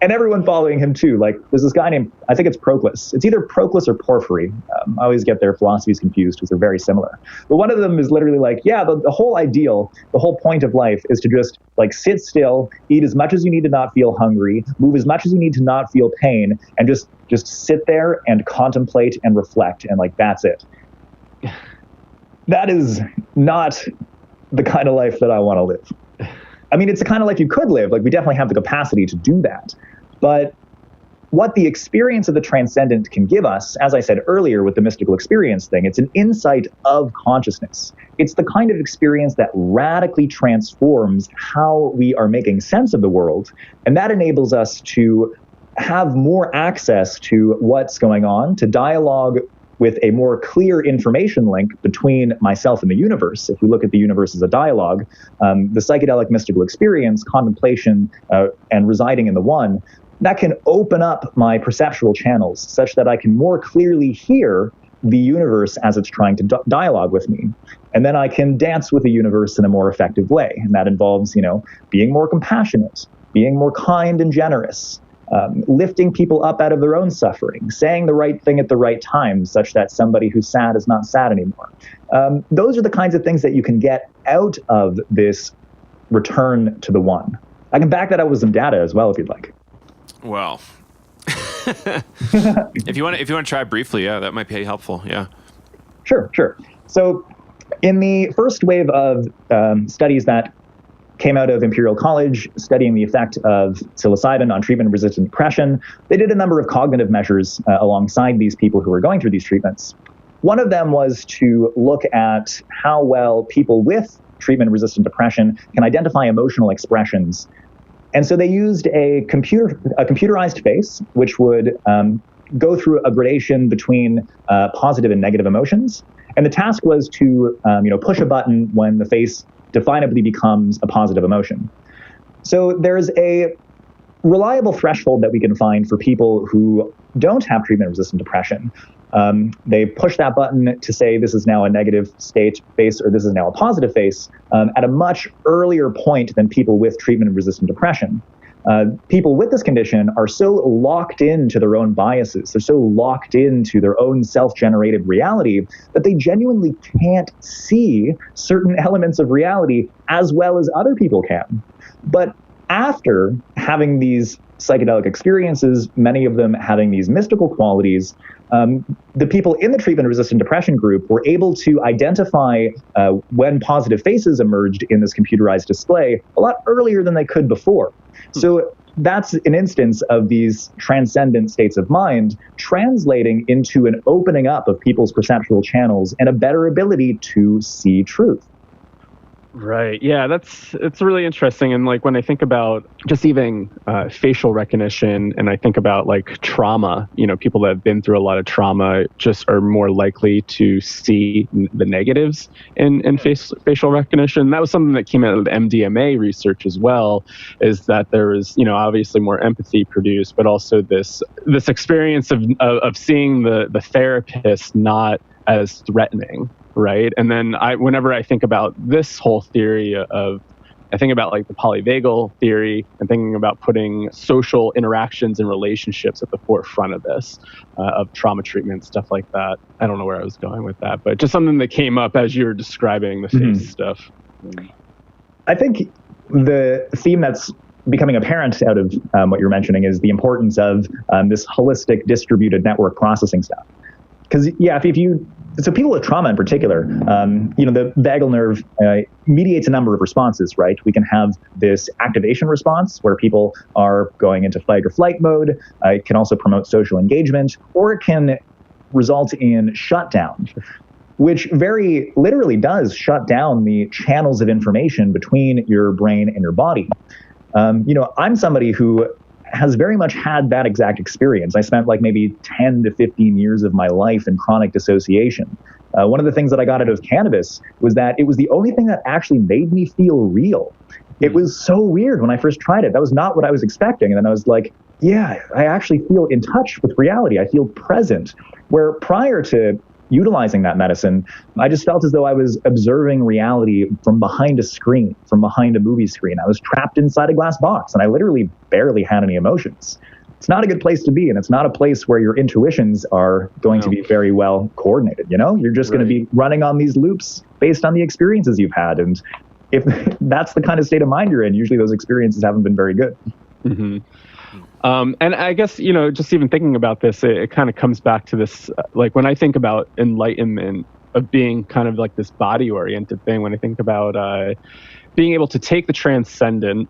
And everyone following him too. Like there's this guy named, I think it's Proclus. It's either Proclus or Porphyry. I always get their philosophies confused because they're very similar. But one of them is literally like, yeah, the whole ideal, the whole point of life is to just like sit still, eat as much as you need to not feel hungry, move as much as you need to not feel pain, and just sit there and contemplate and reflect. And like, that's it. That is not the kind of life that I want to live. I mean, it's the kind of life you could live. Like, we definitely have the capacity to do that. But what the experience of the transcendent can give us, as I said earlier with the mystical experience thing, it's an insight of consciousness. It's the kind of experience that radically transforms how we are making sense of the world. And that enables us to have more access to what's going on, to dialogue with a more clear information link between myself and the universe. If we look at the universe as a dialogue, the psychedelic mystical experience, contemplation, and residing in the one, that can open up my perceptual channels such that I can more clearly hear the universe as it's trying to dialogue with me. And then I can dance with the universe in a more effective way. And that involves, being more compassionate, being more kind and generous, lifting people up out of their own suffering, saying the right thing at the right time, such that somebody who's sad is not sad anymore. Those are the kinds of things that you can get out of this return to the one. I can back that up with some data as well, if you'd like. Well, if you want to try briefly, yeah, that might be helpful. Yeah. Sure. So in the first wave of studies that came out of Imperial College studying the effect of psilocybin on treatment-resistant depression, they did a number of cognitive measures alongside these people who were going through these treatments. One of them was to look at how well people with treatment-resistant depression can identify emotional expressions. And so they used a computerized face, which would go through a gradation between positive and negative emotions. And the task was to push a button when the face definably becomes a positive emotion. So there's a reliable threshold that we can find for people who don't have treatment-resistant depression. They push that button to say this is now a negative state face or this is now a positive face at a much earlier point than people with treatment-resistant depression. People with this condition are so locked into their own biases, they're so locked into their own self-generated reality that they genuinely can't see certain elements of reality as well as other people can. But after having these psychedelic experiences, many of them having these mystical qualities, the people in the treatment-resistant depression group were able to identify when positive faces emerged in this computerized display a lot earlier than they could before. So that's an instance of these transcendent states of mind translating into an opening up of people's perceptual channels and a better ability to see truth. Right. Yeah, it's really interesting. And like when I think about just even facial recognition, and I think about like trauma, people that have been through a lot of trauma just are more likely to see the negatives in facial recognition. That was something that came out of the MDMA research as well, is that there is, obviously more empathy produced, but also this experience of seeing the therapist not as threatening. Right. And then whenever I think about this whole theory I think about like the polyvagal theory and thinking about putting social interactions and relationships at the forefront of this, of trauma treatment, stuff like that. I don't know where I was going with that, but just something that came up as you were describing the face stuff. I think the theme that's becoming apparent out of what you're mentioning is the importance of this holistic distributed network processing stuff. Because, so people with trauma in particular, the vagal nerve mediates a number of responses, right? We can have this activation response where people are going into fight or flight mode. It can also promote social engagement, or it can result in shutdown, which very literally does shut down the channels of information between your brain and your body. I'm somebody who has very much had that exact experience. I spent like maybe 10 to 15 years of my life in chronic dissociation. One of the things that I got out of cannabis was that it was the only thing that actually made me feel real. It was so weird when I first tried it. That was not what I was expecting. And then I was like, yeah, I actually feel in touch with reality. I feel present. Where prior to utilizing that medicine, I just felt as though I was observing reality from behind a screen, from behind a movie screen. I was trapped inside a glass box, and I literally barely had any emotions. It's not a good place to be, and it's not a place where your intuitions are going to be very well coordinated. You're just going to be running on these loops based on the experiences you've had. And if that's the kind of state of mind you're in, usually those experiences haven't been very good. Mm-hmm. And I guess, just even thinking about this, it kind of comes back to this, like when I think about enlightenment of being kind of like this body-oriented thing, when I think about being able to take the transcendent,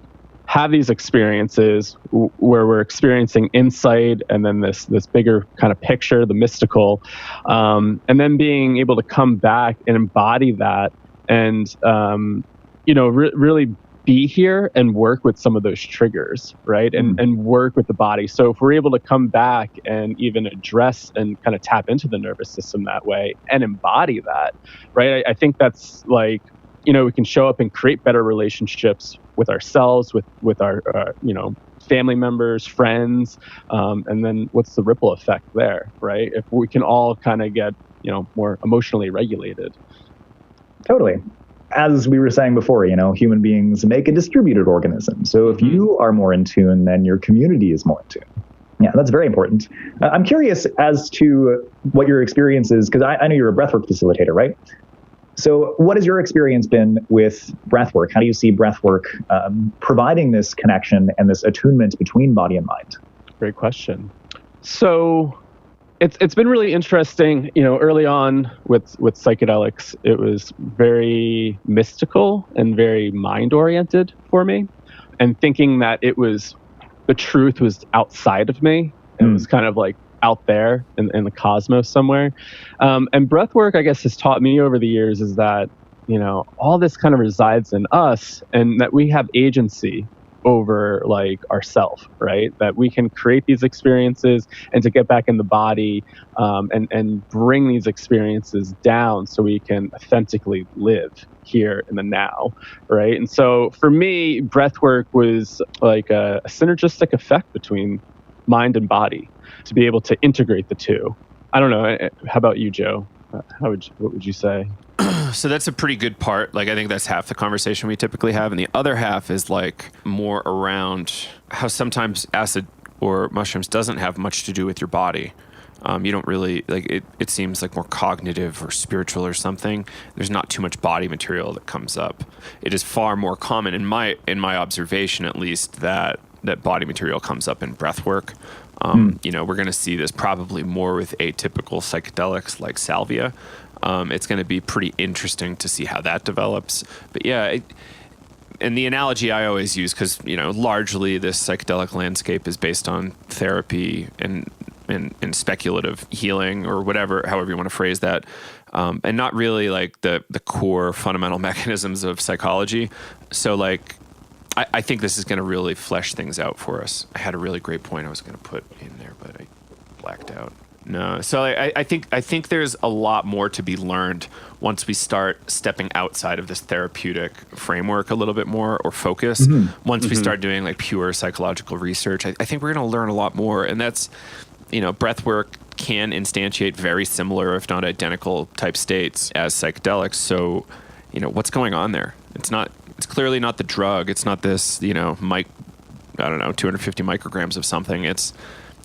have these experiences where we're experiencing insight and then this bigger kind of picture, the mystical, and then being able to come back and embody that and, really be here and work with some of those triggers, right? And work with the body. So if we're able to come back and even address and kind of tap into the nervous system that way and embody that, right? I think that's like, we can show up and create better relationships with ourselves, with our, family members, friends, and then what's the ripple effect there, right? If we can all kind of get, more emotionally regulated. Totally. As we were saying before, human beings make a distributed organism. So if you are more in tune, then your community is more in tune. Yeah, that's very important. I'm curious as to what your experience is, because I know you're a breathwork facilitator, right? So what has your experience been with breathwork? How do you see breathwork providing this connection and this attunement between body and mind? Great question. So it's been really interesting. Early on with psychedelics, it was very mystical and very mind-oriented for me, and thinking that the truth was outside of me. It was kind of like out there in the cosmos somewhere. And breathwork, I guess, has taught me over the years is that, all this kind of resides in us and that we have agency over like ourself, right? That we can create these experiences and to get back in the body and bring these experiences down so we can authentically live here in the now, right? And so for me, breathwork was like a synergistic effect between mind and body to be able to integrate the two. I don't know. How about you, Joe? What would you say? So that's a pretty good part. Like, I think that's half the conversation we typically have. And the other half is like more around how sometimes acid or mushrooms doesn't have much to do with your body. You don't really, like, it seems like more cognitive or spiritual or something. There's not too much body material that comes up. It is far more common, in my observation at least, that body material comes up in breath work. You know, we're going to see this probably more with atypical psychedelics like salvia. It's going to be pretty interesting to see how that develops. But yeah, and the analogy I always use, because, you know, largely this psychedelic landscape is based on therapy and speculative healing, or whatever, however you want to phrase that, and not really like the core fundamental mechanisms of psychology. So like, I think this is going to really flesh things out for us. I had a really great point I was going to put in there, but I blacked out. No, so I think there's a lot more to be learned once we start stepping outside of this therapeutic framework a little bit more, or focus. Once we start doing like pure psychological research, I think we're going to learn a lot more. And that's, you know, breath work can instantiate very similar, if not identical, type states as psychedelics. So, you know, what's going on there? It's clearly not the drug. It's not this, you know, 250 micrograms of something. It's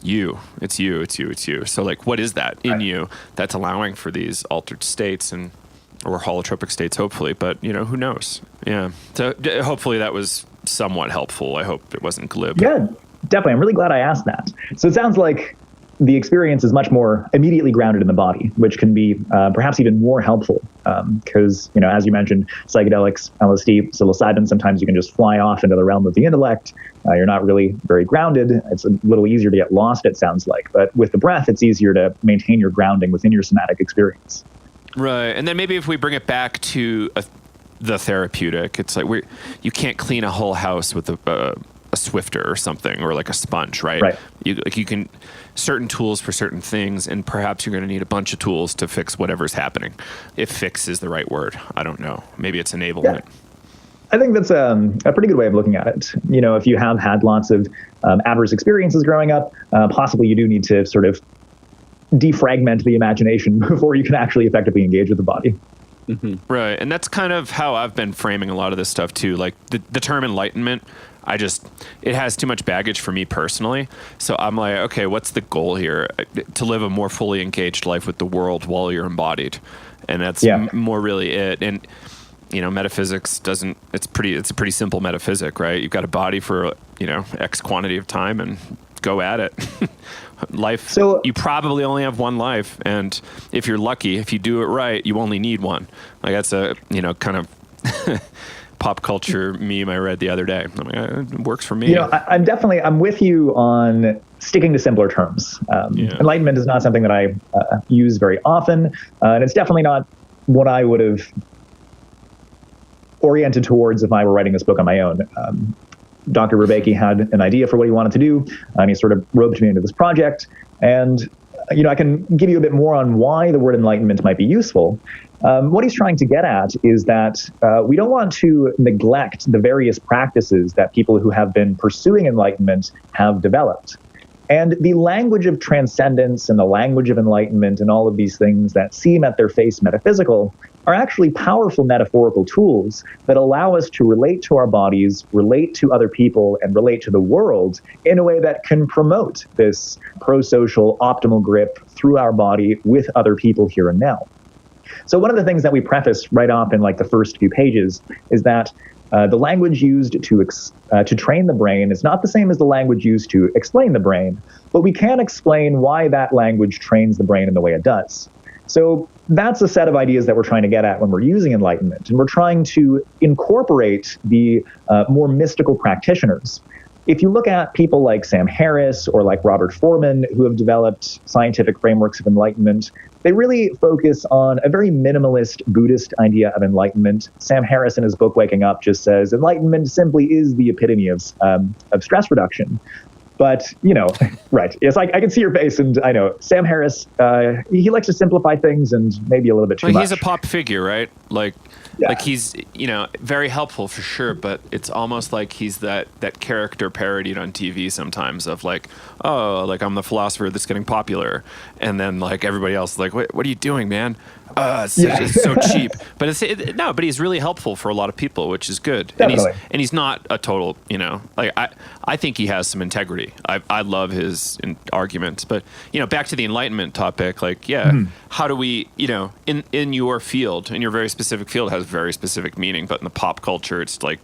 you. So like, what is that in you that's allowing for these altered states or holotropic states, hopefully, but, you know, who knows? Yeah. So hopefully that was somewhat helpful. I hope it wasn't glib. Yeah, definitely. I'm really glad I asked that. So it sounds like the experience is much more immediately grounded in the body, which can be perhaps even more helpful because, you know, as you mentioned, psychedelics, LSD, psilocybin, sometimes you can just fly off into the realm of the intellect. You're not really very grounded. It's a little easier to get lost, it sounds like. But with the breath, it's easier to maintain your grounding within your somatic experience. Right. And then maybe if we bring it back to the therapeutic, it's like you can't clean a whole house with a Swifter or something, or like a sponge, right? Right. You can certain tools for certain things, and perhaps you're going to need a bunch of tools to fix whatever's happening. If fix is the right word, I don't know. Maybe it's enablement. Yeah. I think that's a pretty good way of looking at it. You know, if you have had lots of adverse experiences growing up, possibly you do need to sort of defragment the imagination before you can actually effectively engage with the body. Right. And that's kind of how I've been framing a lot of this stuff too. Like the term enlightenment, it has too much baggage for me personally. So I'm like, okay, what's the goal here? To live a more fully engaged life with the world while you're embodied. And that's more really it. And, you know, metaphysics it's a pretty simple metaphysic, right? You've got a body for, you know, X quantity of time and go at it. Life, so you probably only have one life, and if you're lucky, if you do it right, you only need one. Like, that's a, you know, kind of pop culture meme I read the other day. I mean, it works for me. You know, I'm with you on sticking to simpler terms. Enlightenment is not something that I use very often, and it's definitely not what I would have oriented towards if I were writing this book on my own. Dr. Vervaeke had an idea for what he wanted to do, and he sort of roped me into this project. And, you know, I can give you a bit more on why the word enlightenment might be useful. What he's trying to get at is that we don't want to neglect the various practices that people who have been pursuing enlightenment have developed. And the language of transcendence and the language of enlightenment and all of these things that seem at their face metaphysical are actually powerful metaphorical tools that allow us to relate to our bodies, relate to other people, and relate to the world in a way that can promote this pro-social optimal grip through our body with other people here and now. So one of the things that we preface right off in like the first few pages is that the language used to train the brain is not the same as the language used to explain the brain, but we can explain why that language trains the brain in the way it does. So that's a set of ideas that we're trying to get at when we're using enlightenment, and we're trying to incorporate the more mystical practitioners. If you look at people like Sam Harris or like Robert Foreman, who have developed scientific frameworks of enlightenment, they really focus on a very minimalist Buddhist idea of enlightenment. Sam Harris, in his book Waking Up, just says enlightenment simply is the epitome of stress reduction. But, you know, right. Yes, I can see your face, and I know Sam Harris, he likes to simplify things and maybe a little bit too much. He's a pop figure, right? Like, Like he's, very helpful for sure, but it's almost like he's that character parodied on TV sometimes of like, oh, like I'm the philosopher that's getting popular. And then like everybody else is like, what are you doing, man? It's so cheap. But but he's really helpful for a lot of people, which is good. Definitely. And he's not a total, like I think he has some integrity. I love his arguments, but back to the Enlightenment topic, like, how do we, in your field, in your very specific field, has very specific meaning, but in the pop culture, it's like,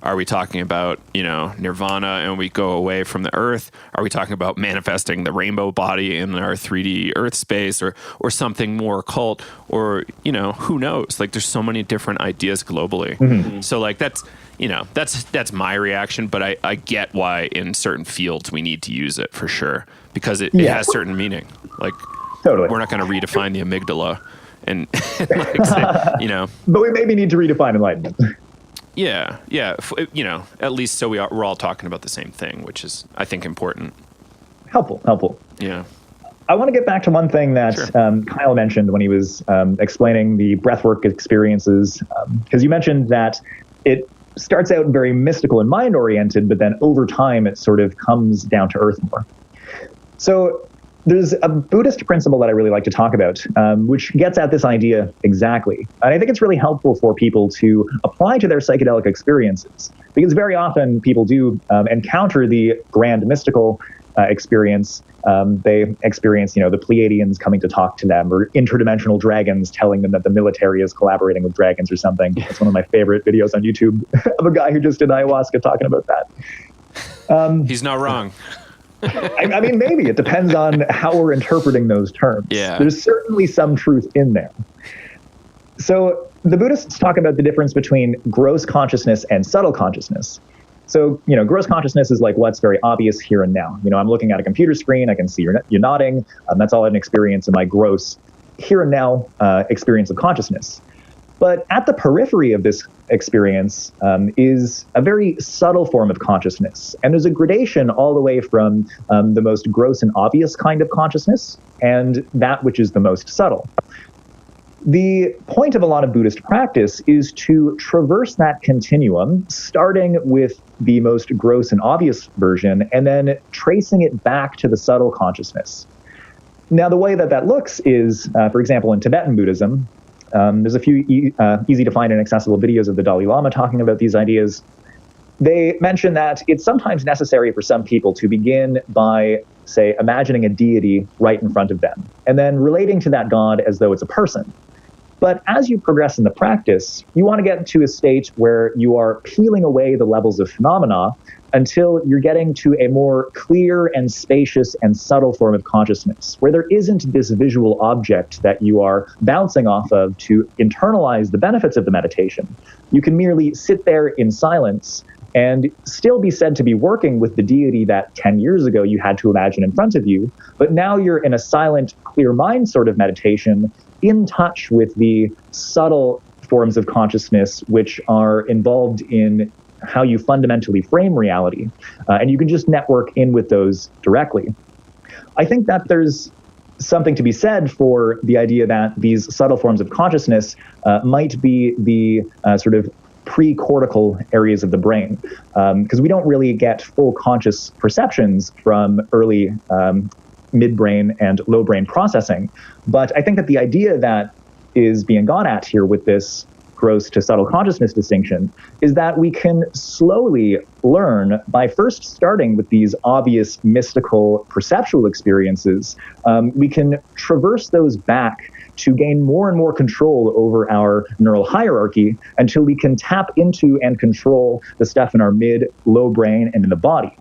are we talking about, nirvana and we go away from the earth? Are we talking about manifesting the rainbow body in our 3D earth space or something more occult? Or, who knows? Like there's so many different ideas globally. Mm-hmm. So like that's my reaction, but I get why in certain fields we need to use it for sure, because it has certain meaning. Like totally. We're not going to redefine the amygdala and like say, But we maybe need to redefine enlightenment. Yeah. At least so we're all talking about the same thing, which is, I think, important. Helpful. Yeah. I want to get back to one thing that Kyle mentioned when he was explaining the breathwork experiences, because you mentioned that it starts out very mystical and mind-oriented, but then over time it sort of comes down to earth more. So there's a Buddhist principle that I really like to talk about, which gets at this idea exactly. And I think it's really helpful for people to apply to their psychedelic experiences, because very often people do encounter the grand mystical experience. They experience, the Pleiadians coming to talk to them, or interdimensional dragons telling them that the military is collaborating with dragons or something. It's one of my favorite videos on YouTube of a guy who just did ayahuasca talking about that. He's not wrong. I mean, maybe. It depends on how we're interpreting those terms. Yeah. There's certainly some truth in there. So the Buddhists talk about the difference between gross consciousness and subtle consciousness. So, gross consciousness is like what's very obvious here and now. I'm looking at a computer screen. I can see you're nodding. That's all I can experience in my gross here and now experience of consciousness. But at the periphery of this experience is a very subtle form of consciousness. And there's a gradation all the way from the most gross and obvious kind of consciousness and that which is the most subtle. The point of a lot of Buddhist practice is to traverse that continuum, starting with the most gross and obvious version, and then tracing it back to the subtle consciousness. Now, the way that looks is, for example, in Tibetan Buddhism, there's a few easy to find and accessible videos of the Dalai Lama talking about these ideas. They mention that it's sometimes necessary for some people to begin by, say, imagining a deity right in front of them, and then relating to that god as though it's a person. But as you progress in the practice, you want to get to a state where you are peeling away the levels of phenomena until you're getting to a more clear and spacious and subtle form of consciousness, where there isn't this visual object that you are bouncing off of to internalize the benefits of the meditation. You can merely sit there in silence and still be said to be working with the deity that 10 years ago you had to imagine in front of you, but now you're in a silent, clear mind sort of meditation, in touch with the subtle forms of consciousness which are involved in how you fundamentally frame reality. And you can just network in with those directly. I think that there's something to be said for the idea that these subtle forms of consciousness might be the sort of pre-cortical areas of the brain, because we don't really get full conscious perceptions from early midbrain and low brain processing. But I think that the idea that is being gone at here with this gross to subtle consciousness distinction is that we can slowly learn by first starting with these obvious mystical perceptual experiences. We can traverse those back to gain more and more control over our neural hierarchy until we can tap into and control the stuff in our mid, low brain and in the body.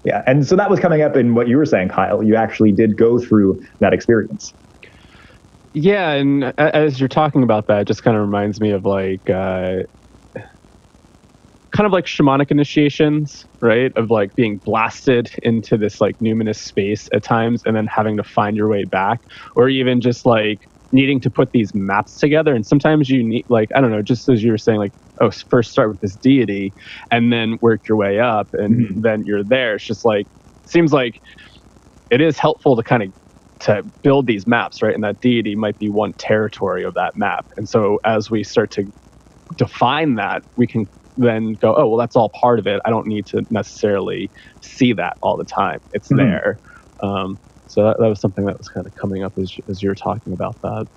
Yeah, and so that was coming up in what you were saying, Kyle. You actually did go through that experience. Yeah, and as you're talking about that, it just kind of reminds me of like, kind of like shamanic initiations, right? Of like being blasted into this like numinous space at times and then having to find your way back, or even just like needing to put these maps together. And sometimes you need, like, I don't know, just as you were saying, like, oh, first start with this deity and then work your way up and then you're there. It's just like, seems like it is helpful to kind of to build these maps, right? And that deity might be one territory of that map. And so as we start to define that, we can then go, oh, well, that's all part of it. I don't need to necessarily see that all the time. It's there. So that was something that was kind of coming up as you were talking about that.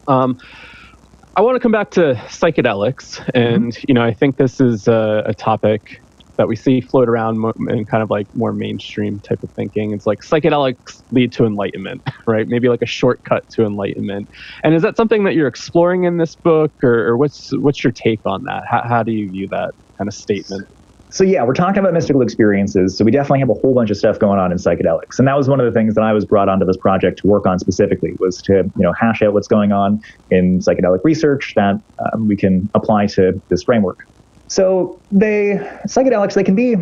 I want to come back to psychedelics. And, I think this is a topic that we see float around in kind of like more mainstream type of thinking. It's like psychedelics lead to enlightenment, right? Maybe like a shortcut to enlightenment. And is that something that you're exploring in this book, or what's your take on that? How do you view that kind of statement? So yeah, we're talking about mystical experiences. So we definitely have a whole bunch of stuff going on in psychedelics. And that was one of the things that I was brought onto this project to work on specifically, was to, hash out what's going on in psychedelic research that we can apply to this framework. So psychedelics, they can be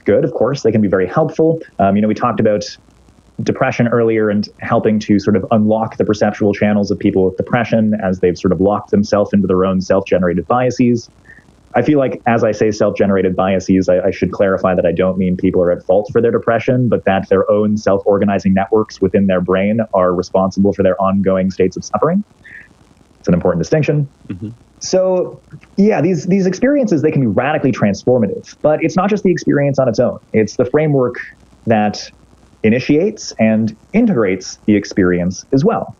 good, of course. They can be very helpful. We talked about depression earlier and helping to sort of unlock the perceptual channels of people with depression as they've sort of locked themselves into their own self-generated biases. I feel like as I say self-generated biases, I should clarify that I don't mean people are at fault for their depression, but that their own self-organizing networks within their brain are responsible for their ongoing states of suffering. It's an important distinction. Mm-hmm. So yeah, these experiences, they can be radically transformative, but it's not just the experience on its own. It's the framework that initiates and integrates the experience as well.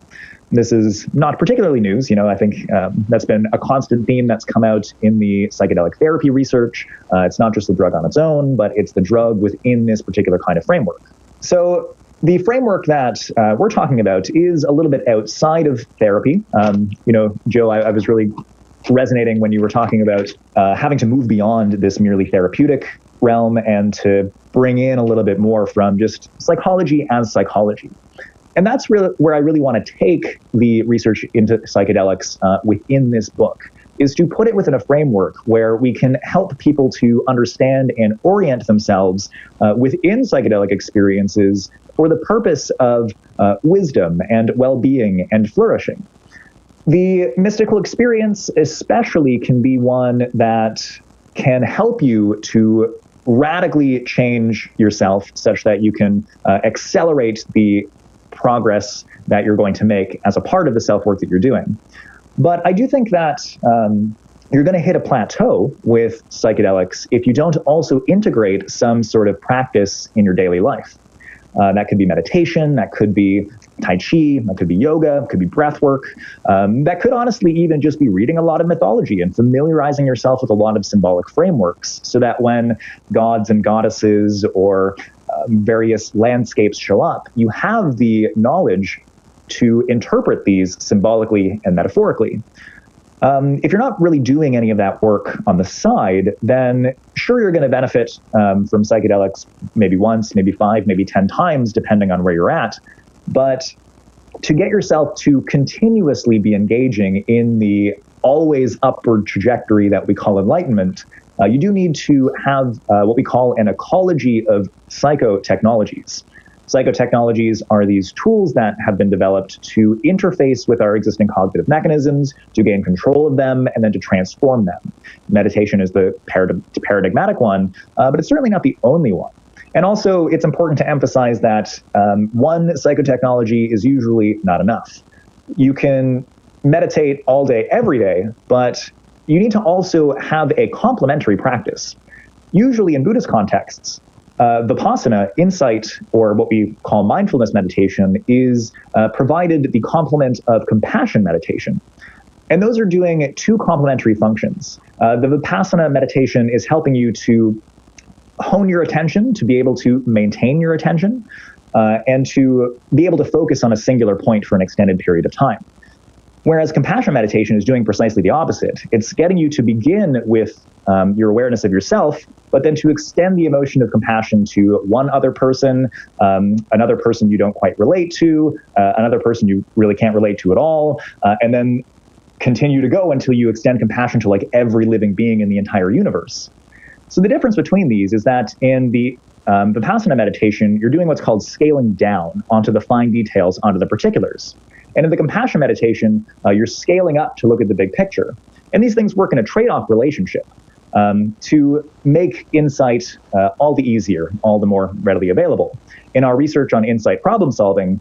This is not particularly news. I think that's been a constant theme that's come out in the psychedelic therapy research. It's not just the drug on its own, but it's the drug within this particular kind of framework. So the framework that we're talking about is a little bit outside of therapy. Joe, I was really resonating when you were talking about having to move beyond this merely therapeutic realm and to bring in a little bit more from just psychology as psychology. And that's really where I really want to take the research into psychedelics within this book, is to put it within a framework where we can help people to understand and orient themselves within psychedelic experiences for the purpose of wisdom and well-being and flourishing. The mystical experience especially can be one that can help you to radically change yourself such that you can accelerate the progress that you're going to make as a part of the self-work that you're doing. But I do think that you're going to hit a plateau with psychedelics if you don't also integrate some sort of practice in your daily life. That could be meditation, that could be Tai Chi, that could be yoga, it could be breath work. That could honestly even just be reading a lot of mythology and familiarizing yourself with a lot of symbolic frameworks, so that when gods and goddesses or various landscapes show up, you have the knowledge to interpret these symbolically and metaphorically. If you're not really doing any of that work on the side, then sure, you're going to benefit from psychedelics maybe once, maybe 5, maybe 10 times, depending on where you're at. But to get yourself to continuously be engaging in the always upward trajectory that we call enlightenment, you do need to have what we call an ecology of psychotechnologies. Psychotechnologies are these tools that have been developed to interface with our existing cognitive mechanisms, to gain control of them, and then to transform them. Meditation is the paradigmatic one, but it's certainly not the only one. And also, it's important to emphasize that one psychotechnology is usually not enough. You can meditate all day, every day, but you need to also have a complementary practice. Usually in Buddhist contexts, Vipassana, insight, or what we call mindfulness meditation, is provided the complement of compassion meditation. And those are doing two complementary functions. The Vipassana meditation is helping you to hone your attention, to be able to maintain your attention, and to be able to focus on a singular point for an extended period of time. Whereas compassion meditation is doing precisely the opposite. It's getting you to begin with your awareness of yourself, but then to extend the emotion of compassion to one other person, another person you don't quite relate to, another person you really can't relate to at all, and then continue to go until you extend compassion to like every living being in the entire universe. So the difference between these is that in the Vipassana meditation, you're doing what's called scaling down onto the fine details, onto the particulars. And in the compassion meditation, you're scaling up to look at the big picture. And these things work in a trade-off relationship. to make insight all the easier, all the more readily available. In our research on insight problem solving,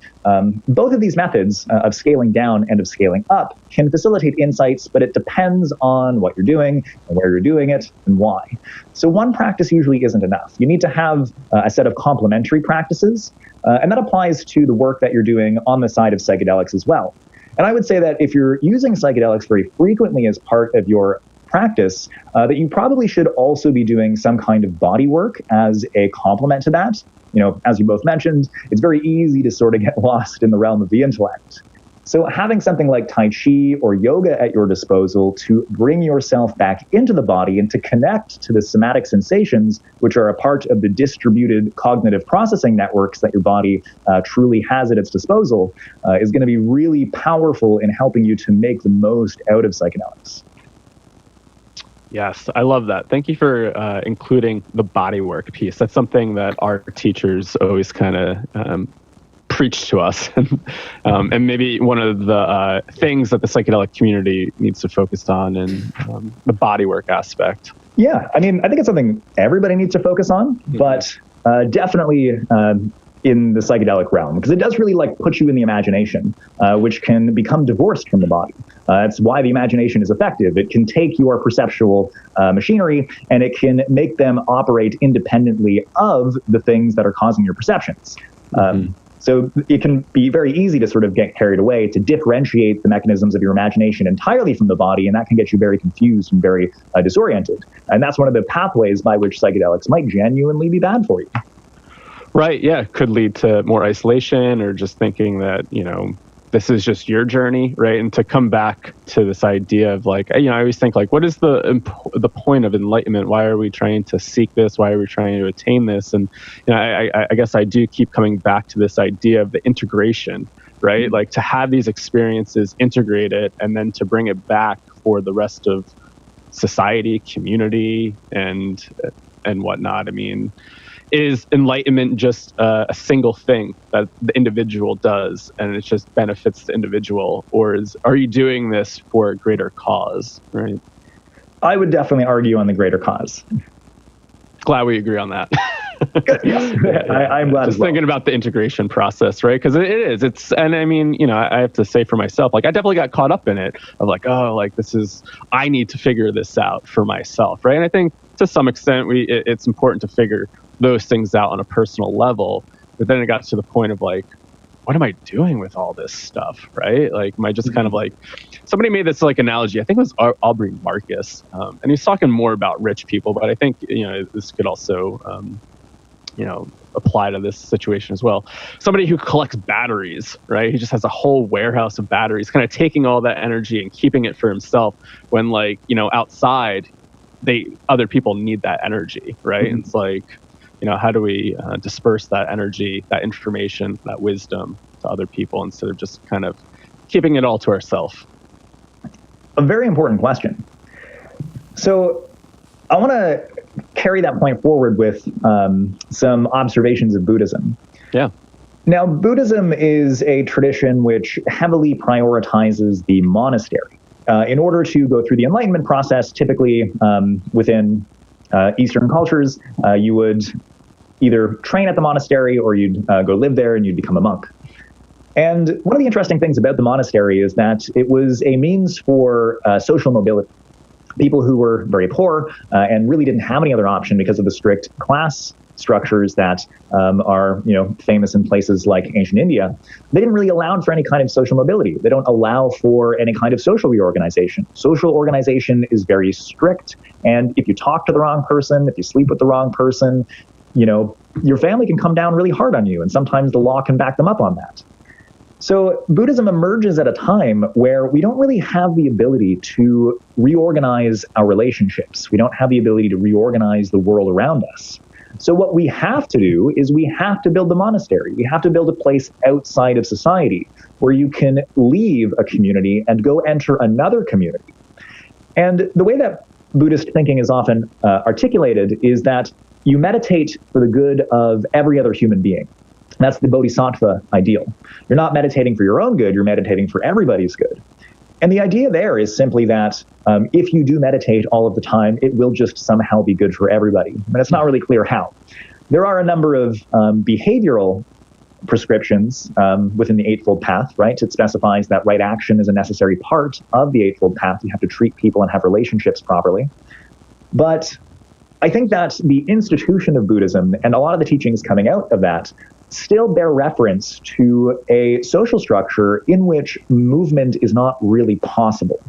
both of these methods of scaling down and of scaling up can facilitate insights, but it depends on what you're doing and where you're doing it and why. So one practice usually isn't enough. You need to have a set of complementary practices, and that applies to the work that you're doing on the side of psychedelics as well. And I would say that if you're using psychedelics very frequently as part of your practice, that you probably should also be doing some kind of body work as a complement to that. You know, as you both mentioned, it's very easy to sort of get lost in the realm of the intellect. So having something like Tai Chi or yoga at your disposal to bring yourself back into the body and to connect to the somatic sensations, which are a part of the distributed cognitive processing networks that your body truly has at its disposal, is going to be really powerful in helping you to make the most out of psychedelics. Yes, I love that. Thank you for including the body work piece. That's something that our teachers always kind of preach to us. And maybe one of the things that the psychedelic community needs to focus on in the body work aspect. Yeah, I mean, I think it's something everybody needs to focus on, but definitely in the psychedelic realm, because it does really put you in the imagination, which can become divorced from the body. That's why the imagination is effective. It can take your perceptual machinery and it can make them operate independently of the things that are causing your perceptions. So it can be very easy to sort of get carried away, to differentiate the mechanisms of your imagination entirely from the body, and that can get you very confused and very disoriented. And that's one of the pathways by which psychedelics might genuinely be bad for you. Right, yeah, could lead to more isolation or just thinking that, this is just your journey, right? And to come back to this idea of I always think what is the point of enlightenment? Why are we trying to seek this? Why are we trying to attain this? And I guess I do keep coming back to this idea of the integration, right? To have these experiences, integrate it, and then to bring it back for the rest of society, community, and whatnot. I mean, is enlightenment just a single thing that the individual does and it just benefits the individual, or are you doing this for a greater cause, right? I would definitely argue on the greater cause. Glad we agree on that. Good. Yeah. I'm glad. Just thinking about the integration process, right? Because and I mean, I have to say for myself, I definitely got caught up in it of I need to figure this out for myself, right? And I think to some extent it's important to figure those things out on a personal level, but then it got to the point of what am I doing with all this stuff, right? Am I just kind of somebody made this analogy, I think it was Aubrey Marcus, and he's talking more about rich people, but I think this could also apply to this situation as well. Somebody who collects batteries, right? He just has a whole warehouse of batteries, kind of taking all that energy and keeping it for himself when outside other people need that energy, right? And it's how do we disperse that energy, that information, that wisdom to other people instead of just kind of keeping it all to ourselves? A very important question. So I want to carry that point forward with some observations of Buddhism. Yeah. Now, Buddhism is a tradition which heavily prioritizes the monastery. In order to go through the Enlightenment process, typically within Eastern cultures, you would either train at the monastery or you'd go live there and you'd become a monk. And one of the interesting things about the monastery is that it was a means for social mobility. People who were very poor and really didn't have any other option because of the strict class structures that are famous in places like ancient India, they didn't really allow for any kind of social mobility. They don't allow for any kind of social reorganization. Social organization is very strict, and if you talk to the wrong person, if you sleep with the wrong person, your family can come down really hard on you, and sometimes the law can back them up on that. So Buddhism emerges at a time where we don't really have the ability to reorganize our relationships. We don't have the ability to reorganize the world around us. So what we have to do is we have to build the monastery. We have to build a place outside of society where you can leave a community and go enter another community. And the way that Buddhist thinking is often articulated is that you meditate for the good of every other human being. That's the bodhisattva ideal. You're not meditating for your own good, you're meditating for everybody's good. And the idea there is simply that if you do meditate all of the time, it will just somehow be good for everybody. And it's not really clear how. There are a number of behavioral prescriptions within the Eightfold Path, right? It specifies that right action is a necessary part of the Eightfold Path. You have to treat people and have relationships properly. But I think that the institution of Buddhism and a lot of the teachings coming out of that still bear reference to a social structure in which movement is not really possible.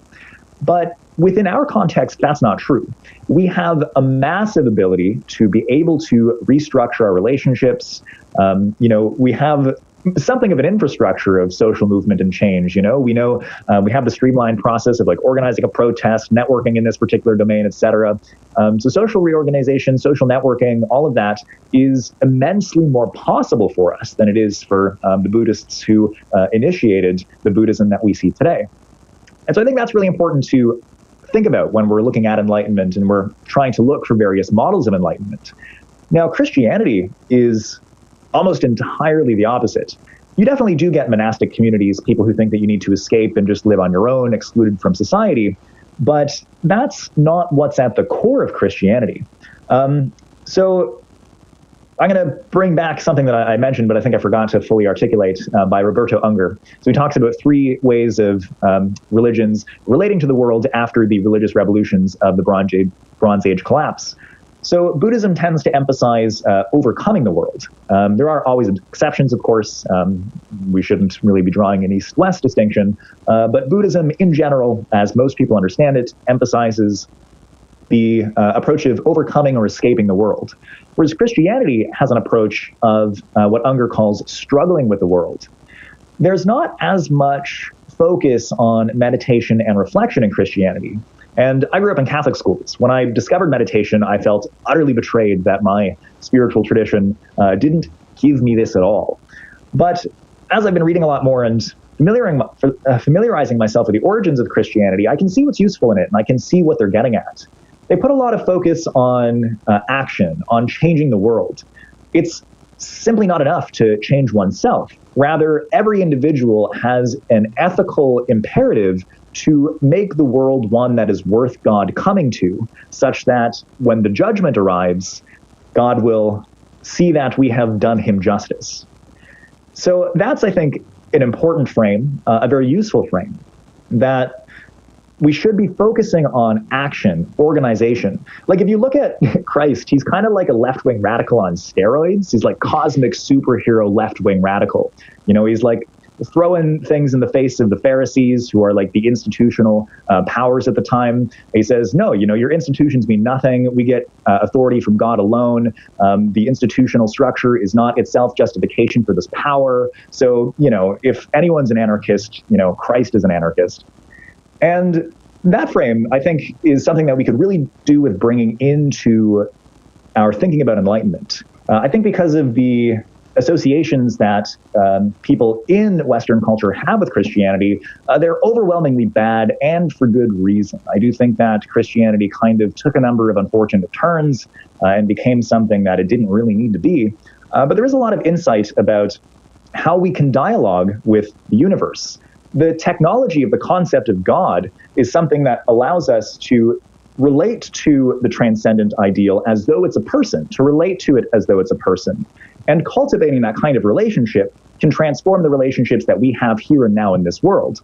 But within our context, that's not true. We have a massive ability to be able to restructure our relationships. We have something of an infrastructure of social movement and change. We know we have the streamlined process of like organizing a protest, networking in this particular domain, et cetera. So social reorganization, social networking, all of that is immensely more possible for us than it is for the Buddhists who initiated the Buddhism that we see today. And so I think that's really important to think about when we're looking at enlightenment and we're trying to look for various models of enlightenment. Now, Christianity is almost entirely the opposite. You definitely do get monastic communities, people who think that you need to escape and just live on your own, excluded from society. But that's not what's at the core of Christianity. So I'm going to bring back something that I mentioned, but I think I forgot to fully articulate by Roberto Unger. So he talks about three ways of religions relating to the world after the religious revolutions of the Bronze Age collapse. So Buddhism tends to emphasize overcoming the world. There are always exceptions, of course. We shouldn't really be drawing an east-west distinction. But Buddhism, in general, as most people understand it, emphasizes the approach of overcoming or escaping the world. Whereas Christianity has an approach of what Unger calls struggling with the world. There's not as much focus on meditation and reflection in Christianity. And I grew up in Catholic schools. When I discovered meditation, I felt utterly betrayed that my spiritual tradition didn't give me this at all. But as I've been reading a lot more and familiarizing myself with the origins of Christianity, I can see what's useful in it, and I can see what they're getting at. They put a lot of focus on action, on changing the world. It's simply not enough to change oneself. Rather, every individual has an ethical imperative to make the world one that is worth God coming to, such that when the judgment arrives, God will see that we have done him justice. So that's, I think, an important frame, a very useful frame, that we should be focusing on action, organization. Like if you look at Christ, he's kind of like a left-wing radical on steroids. He's like cosmic superhero left-wing radical. He's like throwing things in the face of the Pharisees, who are like the institutional powers at the time. He says, no, your institutions mean nothing. We get authority from God alone. The institutional structure is not itself justification for this power. So, if anyone's an anarchist, Christ is an anarchist. And that frame, I think, is something that we could really do with bringing into our thinking about enlightenment. I think because of the associations that people in Western culture have with Christianity, they're overwhelmingly bad and for good reason. I do think that Christianity kind of took a number of unfortunate turns and became something that it didn't really need to be. But there is a lot of insight about how we can dialogue with the universe. The technology of the concept of God is something that allows us to relate to the transcendent ideal as though it's a person, to relate to it as though it's a person. And cultivating that kind of relationship can transform the relationships that we have here and now in this world.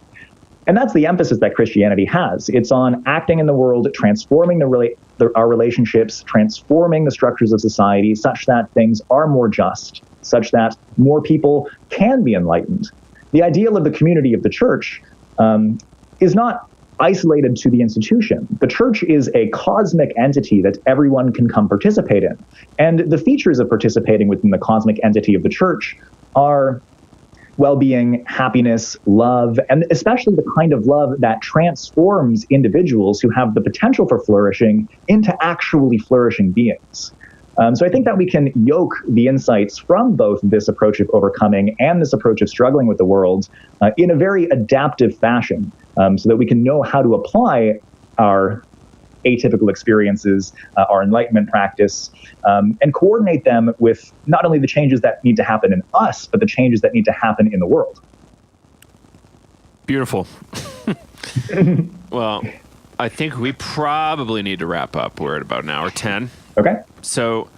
And that's the emphasis that Christianity has. It's on acting in the world, transforming our relationships, transforming the structures of society such that things are more just, such that more people can be enlightened. The ideal of the community of the church is not isolated to the institution. The church is a cosmic entity that everyone can come participate in. And the features of participating within the cosmic entity of the church are well-being, happiness, love, and especially the kind of love that transforms individuals who have the potential for flourishing into actually flourishing beings. So I think that we can yoke the insights from both this approach of overcoming and this approach of struggling with the world in a very adaptive fashion, so that we can know how to apply our atypical experiences, our enlightenment practice, and coordinate them with not only the changes that need to happen in us, but the changes that need to happen in the world. Beautiful. Well, I think we probably need to wrap up. We're at about an hour 10. Okay. So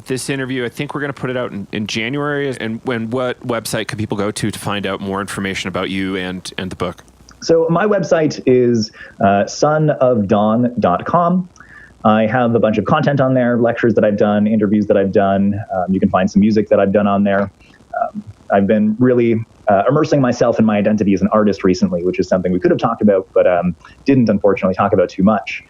this interview, I think we're going to put it out in January. And what website could people go to find out more information about you and the book? So my website is sonofdawn.com. I have a bunch of content on there, lectures that I've done, interviews that I've done. You can find some music that I've done on there. I've been really immersing myself in my identity as an artist recently, which is something we could have talked about, but didn't unfortunately talk about too much.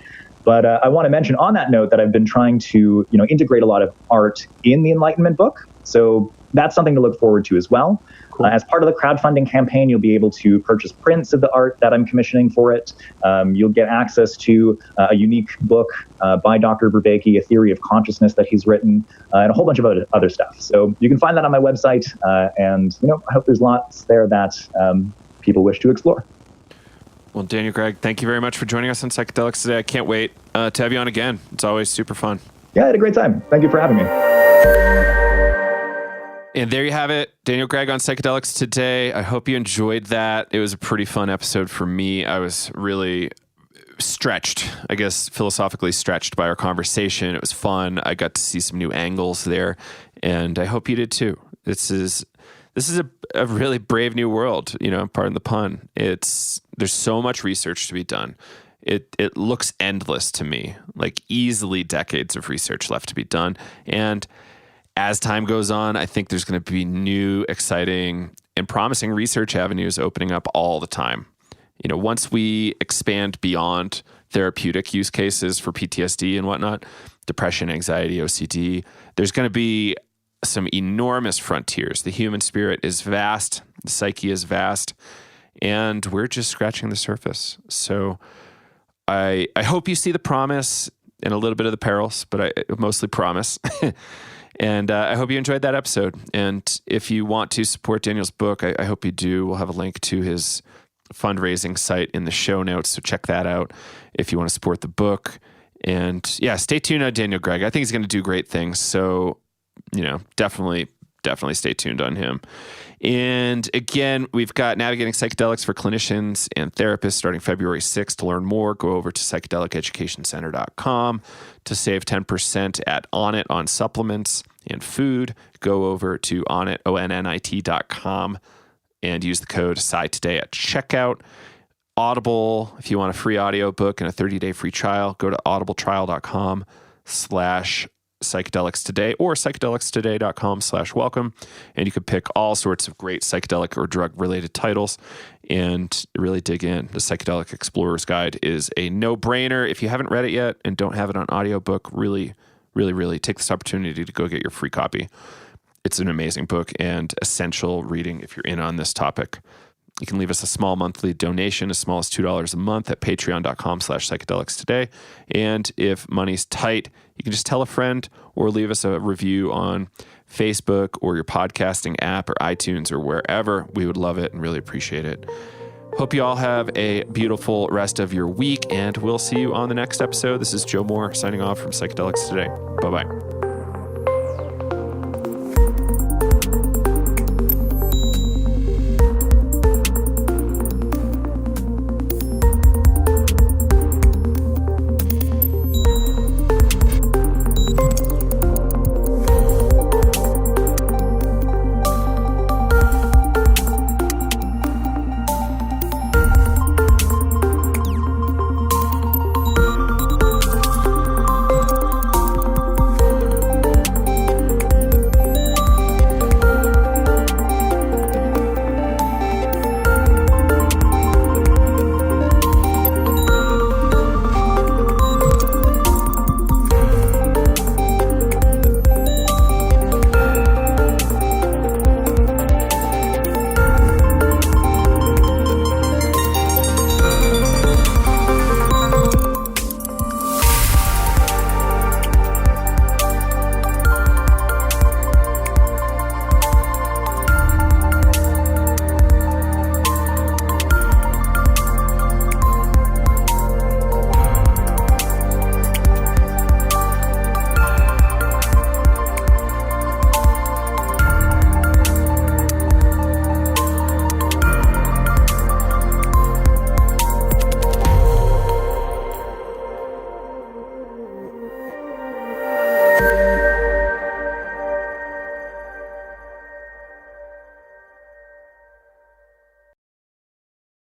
But I want to mention on that note that I've been trying to, integrate a lot of art in the Enlightenment book. So that's something to look forward to as well. Cool. As part of the crowdfunding campaign, you'll be able to purchase prints of the art that I'm commissioning for it. You'll get access to a unique book by Dr. Vervaeke, a theory of consciousness that he's written, and a whole bunch of other stuff. So you can find that on my website. And I hope there's lots there that people wish to explore. Well, Daniel Greig, thank you very much for joining us on Psychedelics today. I can't wait to have you on again. It's always super fun. Yeah, I had a great time. Thank you for having me. And there you have it, Daniel Greig on Psychedelics today. I hope you enjoyed that. It was a pretty fun episode for me. I was really stretched, I guess, philosophically stretched by our conversation. It was fun. I got to see some new angles there, and I hope you did too. This is a really brave new world, pardon the pun. There's so much research to be done. It looks endless to me, like easily decades of research left to be done. And as time goes on, I think there's going to be new, exciting, and promising research avenues opening up all the time. Once we expand beyond therapeutic use cases for PTSD and whatnot, depression, anxiety, OCD, there's going to be some enormous frontiers. The human spirit is vast, the psyche is vast, and we're just scratching the surface. So I hope you see the promise and a little bit of the perils, but I mostly promise. And I hope you enjoyed that episode. And if you want to support Daniel's book, I hope you do. We'll have a link to his fundraising site in the show notes, so check that out if you want to support the book. And yeah, stay tuned on Daniel Greig. I think he's going to do great things. So, definitely stay tuned on him. And again, we've got Navigating Psychedelics for Clinicians and Therapists starting February 6th. To learn more, go over to psychedeliceducationcenter.com. To save 10% at Onnit on supplements and food, go over to Onnit, ONNIT.com, and use the code SciToday at checkout. Audible, if you want a free audiobook and a 30-day free trial, go to audibletrial.com/psychedelics today or psychedelicstoday.com/welcome. And you can pick all sorts of great psychedelic or drug related titles and really dig in. The Psychedelic Explorer's Guide is a no-brainer. If you haven't read it yet and don't have it on audiobook, really take this opportunity to go get your free copy. It's an amazing book and essential reading if you're in on this topic. You can leave us a small monthly donation, as small as $2 a month at patreon.com/psychedelics today. And if money's tight, you can just tell a friend or leave us a review on Facebook or your podcasting app or iTunes or wherever. We would love it and really appreciate it. Hope you all have a beautiful rest of your week, and we'll see you on the next episode. This is Joe Moore signing off from Psychedelics Today. Bye-bye.